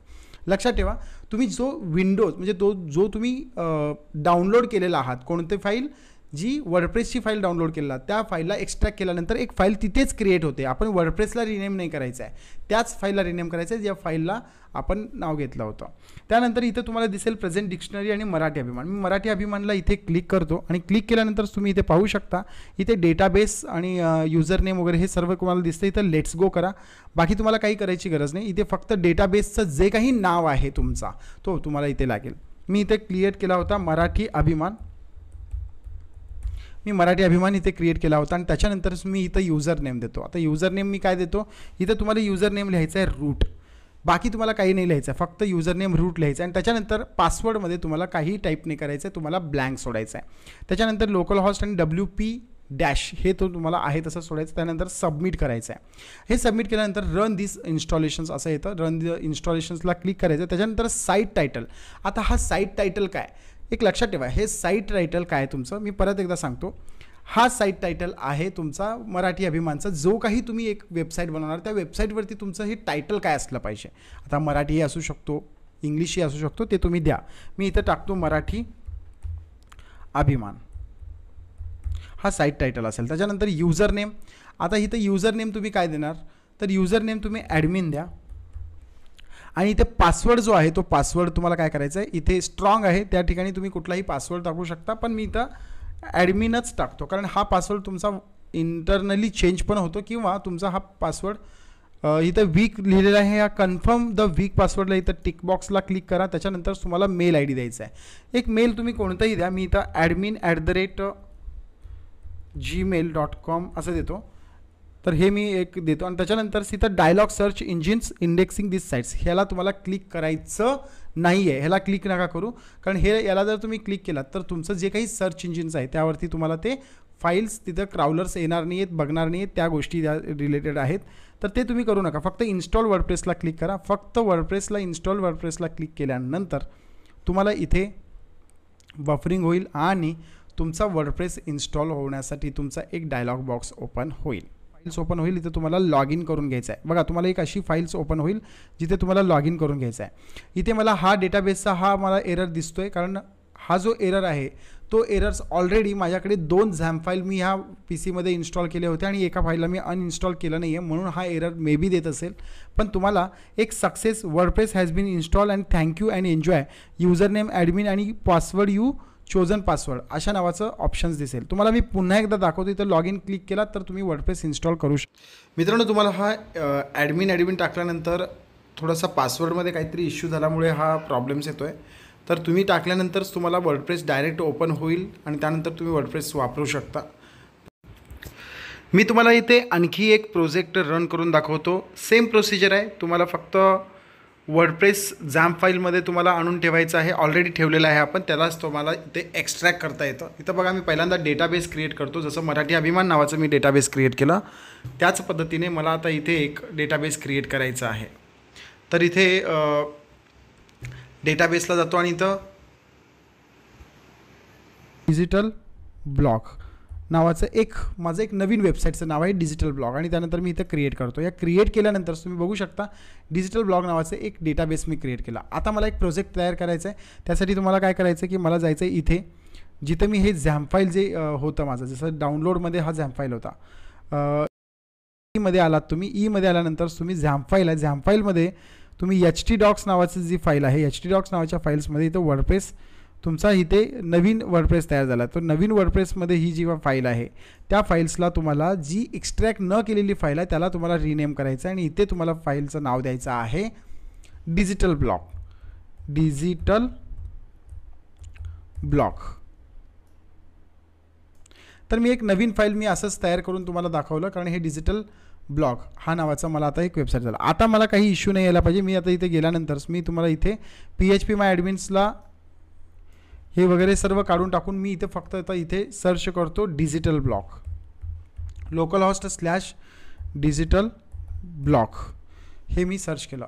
लक्षात ठेवा, तुम्ही जो विंडोज म्हणजे जो तुम्ही डाउनलोड केलेला आहात, कोणते फाईल, जी वर्डप्रेसची फाईल डाउनलोड केलेला त्या फाईलला एक्स्ट्रॅक्ट केल्यानंतर एक फाईल तिथेच क्रिएट होते. आपण वर्डप्रेसला रिनेम नाही करायचं आहे, त्याच फाईलला रिनेम करायचं आहे ज्या फाईलला आपण नाव घेतलं होतं. त्यानंतर इथं तुम्हाला दिसेल प्रेझेंट डिक्शनरी आणि मराठी अभिमान. मी मराठी अभिमानला इथे क्लिक करतो आणि क्लिक केल्यानंतर तुम्ही इथे पाहू शकता, इथे डेटाबेस आणि युजर नेम वगैरे हे सर्व तुम्हाला दिसतं. इथं लेट्स गो करा, बाकी तुम्हाला काही करायची गरज नाही. इथे फक्त डेटाबेसचं जे काही नाव आहे तुमचा तो तुम्हाला इथे लागेल. मी इथे क्रिएट केला होता मराठी अभिमान, मी मराठी अभिमान इथे क्रिएट केला होता आणि त्याच्यानंतर मी इथं युजर नेम देतो. आता युजर नेम मी काय देतो, इथं तुम्हाला युजर नेम लिहायचं आहे रूट, बाकी तुम्हाला काही नाही लिहायचं आहे, फक्त युजर नेम रूट लिहायचं आहे. आणि त्याच्यानंतर पासवर्डमध्ये तुम्हाला काही टाईप नाही करायचं आहे, तुम्हाला ब्लँक सोडायचं आहे. त्याच्यानंतर लोकल हॉस्ट आणि WP डॅश हे तो तुम्हाला आहे तसं सोडायचं. त्यानंतर सबमिट करायचं आहे. हे सबमिट केल्यानंतर रन दिस इन्स्टॉलेशन्स असं येतं, रन द इन्स्टॉलेशन्सला क्लिक करायचं. त्याच्यानंतर साईट टायटल. आता हा साईट टायटल काय, एक लक्षात ठेवा, हे साईट टायटल काय तुमचं, मी परत एकदा सांगतो, हा साईट टायटल आहे तुमचा मराठी अभिमानचा. जो काही तुम्ही एक वेबसाईट बनवणार त्या वेबसाईटवरती तुमचं हे टायटल काय असलं पाहिजे. आता मराठीही असू शकतो, इंग्लिशही असू शकतो, ते तुम्ही द्या. मी इथं टाकतो मराठी अभिमान, हा साईट टायटल असेल. त्याच्यानंतर युजर नेम. आता इथं युजर नेम तुम्ही काय देणार, तर युजर नेम तुम्ही ॲडमिन द्या आणि इथे पासवर्ड जो आहे तो पासवर्ड तुम्हाला काय करायचं आहे, इथे स्ट्रॉंग आहे त्या ठिकाणी तुम्ही कुठलाही पासवर्ड टाकू शकता, पण मी इथं ॲडमिनच टाकतो कारण हा पासवर्ड तुमचा इंटरनली चेंज पण होतो किंवा तुमचा हा पासवर्ड इथं वीक लिहिलेला आहे. या कन्फर्म द वीक पासवर्डला इथं टिक बॉक्सला क्लिक करा. त्याच्यानंतर तुम्हाला मेल ID द्यायचा आहे. एक मेल तुम्ही कोणताही द्या, मी इथं admin@gmail.com असं देतो. तर हे मी एक देतो आणि त्याच्यानंतर इथं डायलॉग सर्च इंजिन्स इंडेक्सिंग दिस साईट्स, ह्याला तुम्हाला क्लिक करायचं नाही आहे, ह्याला क्लिक नका करू, कारण हे याला जर तुम्ही क्लिक केलात तर तुमचं जे काही सर्च इंजिन्स आहे त्यावरती तुम्हाला ते फाईल्स तिथं क्राउलर्स येणार नाही आहेत, बघणार नाही आहेत, त्या गोष्टी त्या रिलेटेड आहेत. तर ते तुम्ही करू नका. फक्त इन्स्टॉल वर्डप्रेसला क्लिक करा. फक्त वर्डप्रेसला इन्स्टॉल वर्डप्रेसला क्लिक केल्यानंतर तुम्हाला इथे बफरिंग होईल आणि तुमचा वर्डप्रेस इन्स्टॉल होण्यासाठी तुमचा एक डायलॉग बॉक्स ओपन होईल. फाईल्स ओपन होईल. इथे तुम्हाला लॉग इन करून घ्यायचं आहे. बघा तुम्हाला एक अशी फाईल्स ओपन होईल जिथे तुम्हाला लॉग इन करून घ्यायचं आहे. इथे मला हा डेटाबेसचा हा मला एरर दिसतोय, कारण हा जो एरर आहे तो एरर्स ऑलरेडी माझ्याकडे 2 झॅम्प फाईल मी ह्या पी सीमध्ये इन्स्टॉल केले होते आणि एका फाईलला मी अनइन्स्टॉल केलं नाही आहे, म्हणून हा एरर मे बी देत असेल. पण तुम्हाला एक success WordPress has been install and thank you and enjoy user name admin आणि पासवर्ड यू चोजन पासवर्ड अशा नावाचं ऑप्शन्स दिसेल. तुम्हाला मी पुन्हा एकदा दाखवतो. इथं लॉग इन क्लिक केला तर तुम्ही वर्डप्रेस इन्स्टॉल करू शकता. मित्रांनो, तुम्हाला हा ॲडमिन टाकल्यानंतर थोडासा पासवर्डमध्ये काहीतरी इश्यू झाल्यामुळे हा प्रॉब्लेम्स येतो आहे. तर तुम्ही टाकल्यानंतरच तुम्हाला वर्डप्रेस डायरेक्ट ओपन होईल आणि त्यानंतर तुम्ही वर्डप्रेस वापरू शकता. मी तुम्हाला इथे आणखी एक प्रोजेक्ट रन करून दाखवतो. सेम प्रोसिजर आहे. तुम्हाला फक्त वर्डप्रेस झॅम्प फाईलमध्ये तुम्हाला आणून ठेवायचं आहे. ऑलरेडी ठेवलेलं आहे आपण, त्यालाच तुम्हाला इथे एक्स्ट्रॅक्ट करता येतं. इथं बघा मी पहिल्यांदा डेटाबेस क्रिएट करतो. जसं मराठी अभिमान नावाचं मी डेटाबेस क्रिएट केलं त्याच पद्धतीने मला आता इथे एक डेटाबेस क्रिएट करायचं आहे. तर इथे डेटाबेसला जातो आणि इथं डिजिटल ब्लॉग नावाचं माझं एक नवीन वेबसाईटचं नाव आहे डिजिटल ब्लॉग आणि त्यानंतर मी इथं क्रिएट करतो. या क्रिएट केल्यानंतर तुम्ही बघू शकता डिजिटल ब्लॉग नावाचं एक डेटाबेस मी क्रिएट केला. आता मला एक प्रोजेक्ट तयार करायचा आहे. त्यासाठी तुम्हाला काय करायचं आहे की मला जायचं आहे इथे जिथं मी हे झॅम्प फाईल जे होतं माझं, जसं डाउनलोडमध्ये हा झॅम्प फाईल होता. ईमध्ये आलात तुम्ही. ईमध्ये आल्यानंतर तुम्ही झॅम्प फाईल आहे, झॅम्प फाईलमध्ये तुम्ही htdocs नावाची जी फाईल आहे htdocs नावाच्या फाईल्समध्ये इथं वर्डप्रेस तुमचा इथे नवीन वर्डप्रेस तयार झाला. तर नवीन वर्डप्रेसमध्ये ही जी फाईल आहे त्या फाईल्सला तुम्हाला जी एक्स्ट्रॅक्ट न केलेली फाईल आहे त्याला तुम्हाला रिनेम करायचं आहे आणि इथे तुम्हाला फाईलचं नाव द्यायचं आहे डिजिटल ब्लॉग. Digital blog. तर मी एक नवीन फाईल मी असंच तयार करून तुम्हाला दाखवलं, कारण हे डिजिटल ब्लॉग हा नावाचा मला आता एक वेबसाईट झाला. आता मला काही इश्यू नाही यायला पाहिजे. मी आता इथे गेल्यानंतर मी तुम्हाला इथे PHP माय ॲडमिन्सला हे वगैरे सर्व काढून टाकून मी इथे फक्त आता इथे सर्च करतो digital blog. Local host / digital blog हे मी सर्च केलं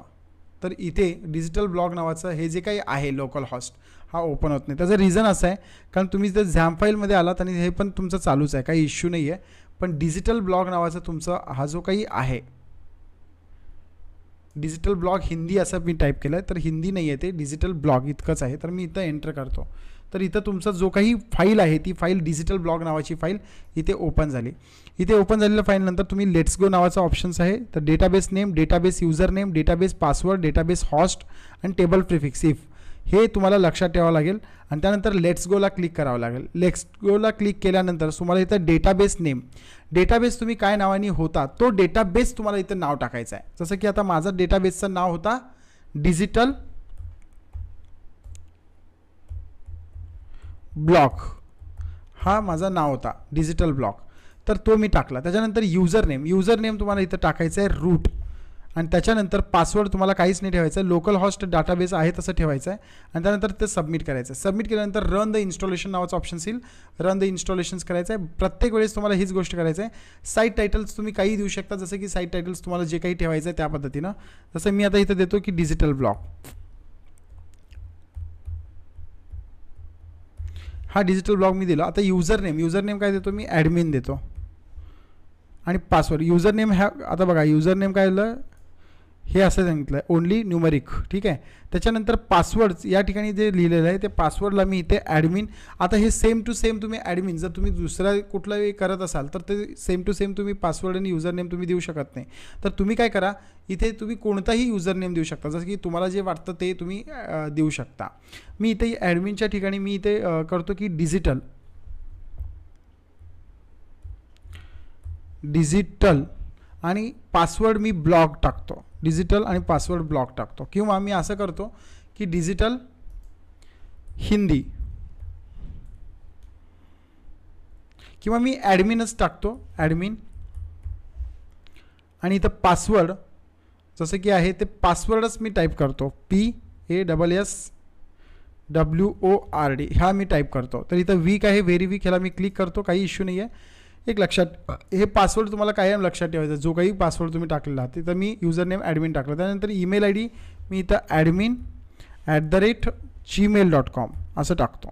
तर इथे डिजिटल ब्लॉग नावाचं हे जे काही आहे लोकल हॉस्ट हा ओपन होत नाही. त्याचं रिझन असं आहे कारण तुम्ही जर झॅम्प फाईलमध्ये आलात आणि हे पण तुमचं चालूच आहे, काही इश्यू नाही आहे. पण डिजिटल ब्लॉग नावाचा तुमचा हा जो काही आहे डिजिटल ब्लॉग हिंदी असं मी टाईप केलं आहे, तर हिंदी नाही आहे ते डिजिटल ब्लॉग इतकंच आहे. तर मी इथं एंटर करतो. तर इथं तुमचा जो काही फाईल आहे ती फाईल डिजिटल ब्लॉग नावाची फाईल इथे ओपन झाली. इथे ओपन झालेल्या फाईलनंतर तुम्ही लेट्स गो नावाचा ऑप्शन्स आहे. तर database name, database user name, database password, database host आणि टेबल प्रिफिक्स इफ हे तुम्हाला लक्षात ठेवावं लागेल आणि त्यानंतर लेट्स गोला क्लिक करावं लागेल. लेट्स गोला क्लिक केल्यानंतर तुम्हाला इथं डेटाबेस नेम, डेटाबेस तुम्ही काय नावाने होता तो डेटाबेस तुम्हाला इथं नाव टाकायचं आहे. जसं की आता माझं डेटाबेसचं नाव होता डिजिटल ब्लॉग, हा माझं नाव होता डिजिटल ब्लॉग. तर तो मी टाकला. त्याच्यानंतर युजर नेम तुम्हाला इथं टाकायचं आहे रूट आणि त्याच्यानंतर पासवर्ड तुम्हाला काहीच नाही ठेवायचं, लोकल हॉस्ट डाटाबेस आहे तसं ठेवायचं आहे आणि त्यानंतर ते सबमिट करायचं आहे. सबमिट केल्यानंतर रन द इन्स्टॉलेशन नावाचं ऑप्शन येईल. रन द इन्स्टॉलेशन्स करायचं आहे. प्रत्येक वेळेस तुम्हाला हीच गोष्ट करायचं आहे. साईट टायटल्स तुम्ही काही देऊ शकता, जसं की साईट टायटल्स तुम्हाला जे काही ठेवायचं आहे त्या पद्धतीनं. जसं मी आता इथं देतो की डिजिटल ब्लॉग. हा डिजिटल ब्लॉग मी दिला. आता युजर नेम काय देतो मी ॲडमिन देतो आणि पासवर्ड युजर नेम ह्या आता बघा युजर नेम काय दिलं हे असं सांगितलं आहे ओनली न्यूमरिक. ठीक आहे. त्याच्यानंतर पासवर्ड या ठिकाणी जे लिहिलेलं आहे ते पासवर्डला मी इथे ॲडमिन. आता हे सेम टू सेम तुम्ही ॲडमिन जर तुम्ही दुसरा कुठलाही करत असाल तर ते सेम टू सेम तुम्ही पासवर्ड आणि युजर नेम तुम्ही देऊ शकत नाही. तर तुम्ही काय करा इथे तुम्ही कोणताही युजर नेम देऊ शकता, जसं की तुम्हाला जे वाटतं ते तुम्ही देऊ शकता. मी इथे ॲडमिनच्या ठिकाणी मी इथे करतो की डिजिटल आणि पासवर्ड मी ब्लॉग टाकतो. डिजिटल आणि पासवर्ड ब्लॉग टाकतो. किंवा मी असं करतो की डिजिटल हिंदी किंवा मी ॲडमिनच टाकतो ॲडमिन आणि इथं पासवर्ड जसं की आहे ते पासवर्डच मी टाईप करतो PASSWORD WORD हा मी टाईप करतो. तर इथं वीक आहे, व्हेरी वीक, ह्याला मी क्लिक करतो, काही इश्यू नाही आहे. एक लक्षात, हे पासवर्ड तुम्हाला कायम लक्षात ठेवायचं, जो काही पासवर्ड तुम्ही टाकलेला आहात. तिथं मी युजर नेम ॲडमिन टाकलं. त्यानंतर ईमेल ID मी इथं admin@gmail.com असं टाकतो.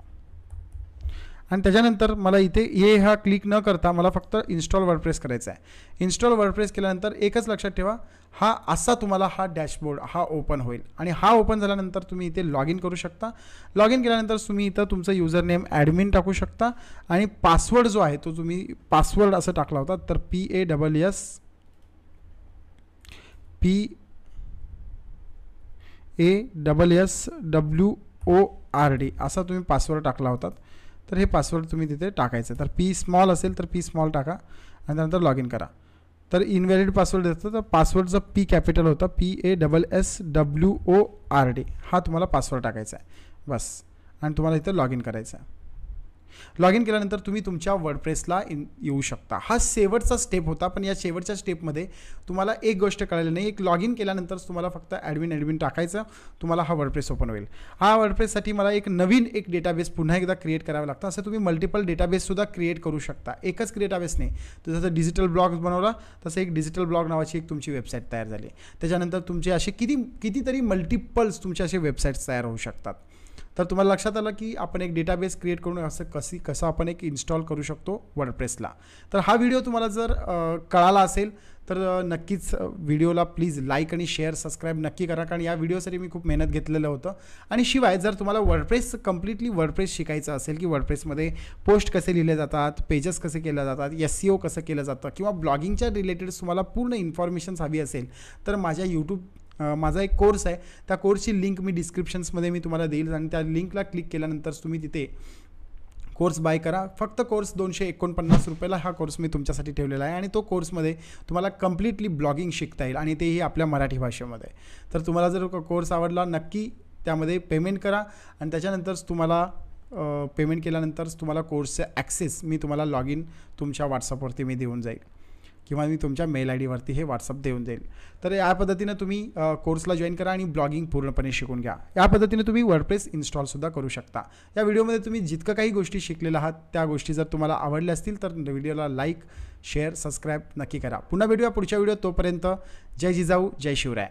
आणि त्याच्यानंतर मला इथे हा क्लिक न करता मला फक्त इन्स्टॉल वर्डप्रेस करायचा आहे. इन्स्टॉल वर्डप्रेस केल्यानंतर एकच लक्षात ठेवा, हा असा तुम्हाला हा डॅशबोर्ड हा ओपन होईल. आणि हा ओपन झाल्यानंतर तुम्ही इथे लॉग इन करू शकता. लॉग इन केल्यानंतर तुम्ही इथं तुमचं युजर नेम ॲडमिन टाकू शकता आणि पासवर्ड जो आहे तो तुम्ही पासवर्ड असं टाकला होता, तर PASSWORD असा तुम्ही पासवर्ड टाकला होता. तर हे पासवर्ड तुम्ही तिथे टाकायचं. तर P स्मॉल असेल तर P स्मॉल टाका आणि त्यानंतर लॉग इन करा. तर इनव्हॅलिड पासवर्ड देतं, तर पासवर्डचा P कॅपिटल होता, PASSWORD हा तुम्हाला पासवर्ड टाकायचा आहे बस. आणि तुम्हाला इथं लॉग इन करायचं आहे. लॉग इन केल्यानंतर तुम्ही तुमच्या वर्डप्रेसला येऊ शकता. हा शेवटचा स्टेप होता, पण या शेवटच्या स्टेपमध्ये तुम्हाला एक गोष्ट कळाली नाही. एक लॉग इन केल्यानंतर तुम्हाला फक्त ॲडमिन टाकायचं, तुम्हाला हा वर्डप्रेस ओपन होईल. हा वर्डप्रेससाठी मला एक नवीन डेटाबेस पुन्हा एकदा क्रिएट करावं लागतं. असं तुम्ही मल्टिपल डेटाबेससुद्धा क्रिएट करू शकता. एकच डेटाबेस नाही, तर जसं डिजिटल ब्लॉग्स बनवला तसं एक डिजिटल ब्लॉग नावाची एक तुमची वेबसाईट तयार झाली. त्याच्यानंतर तुमचे असे कितीतरी मल्टिपल्स तुमचे असे वेबसाईट्स तयार होऊ शकतात. तर तुम्हाला लक्षात आलं की आपण एक डेटाबेस क्रिएट करून कसं आपण एक इन्स्टॉल करू शकतो वर्डप्रेसला. तर हा व्हिडिओ तुम्हाला जर कळाला असेल तर नक्कीच व्हिडिओला प्लीज लाईक आणि शेअर सबस्क्राईब नक्की करा, कारण या व्हिडिओसाठी मी खूप मेहनत घेतलेलं होतं. आणि शिवाय जर तुम्हाला कम्प्लिटली वर्डप्रेस शिकायचं असेल की वर्डप्रेसमध्ये पोस्ट कसे लिहिले जातात, पेजेस कसे केले जातात, SEO कसं केलं जातं किंवा ब्लॉगिंगच्या रिलेटेड तुम्हाला पूर्ण इन्फॉर्मेशन्स हवी असेल तर माझा एक कोर्स आहे, त्या कोर्सची लिंक मी डिस्क्रिप्शन्समध्ये मी तुम्हाला देईल. आणि त्या लिंकला क्लिक केल्यानंतर तुम्ही तिथे कोर्स बाय करा. फक्त कोर्स 249 रुपयाला हा कोर्स मी तुमच्यासाठी ठेवलेला आहे. आणि तो कोर्समध्ये तुम्हाला कम्प्लिटली ब्लॉगिंग शिकता येईल आणि तेही आपल्या मराठी भाषेमध्ये. तर तुम्हाला जर कोर्स आवडला नक्की त्यामध्ये पेमेंट करा आणि त्याच्यानंतर तुम्हाला पेमेंट केल्यानंतर तुम्हाला कोर्सचे ॲक्सेस मी तुम्हाला लॉग इन तुमच्या व्हॉट्सअपवरती मी देऊन जाईल किंवा मी तुमच्या मेल ID वरती हे व्हॉट्सअप देऊन जाईल. तर या पद्धतीनं तुम्ही कोर्सला जॉईन करा आणि ब्लॉगिंग पूर्णपणे शिकून घ्या. या पद्धतीने तुम्ही वर्डप्रेस इन्स्टॉलसुद्धा करू शकता. या व्हिडिओमध्ये तुम्ही जितकं काही गोष्टी शिकलेल्या आहात त्या गोष्टी जर तुम्हाला आवडल्या असतील तर व्हिडिओला लाईक शेअर सबस्क्राईब नक्की करा. पुन्हा भेटूया पुढच्या व्हिडिओ. तोपर्यंत जय जिजाऊ जय शिवराय.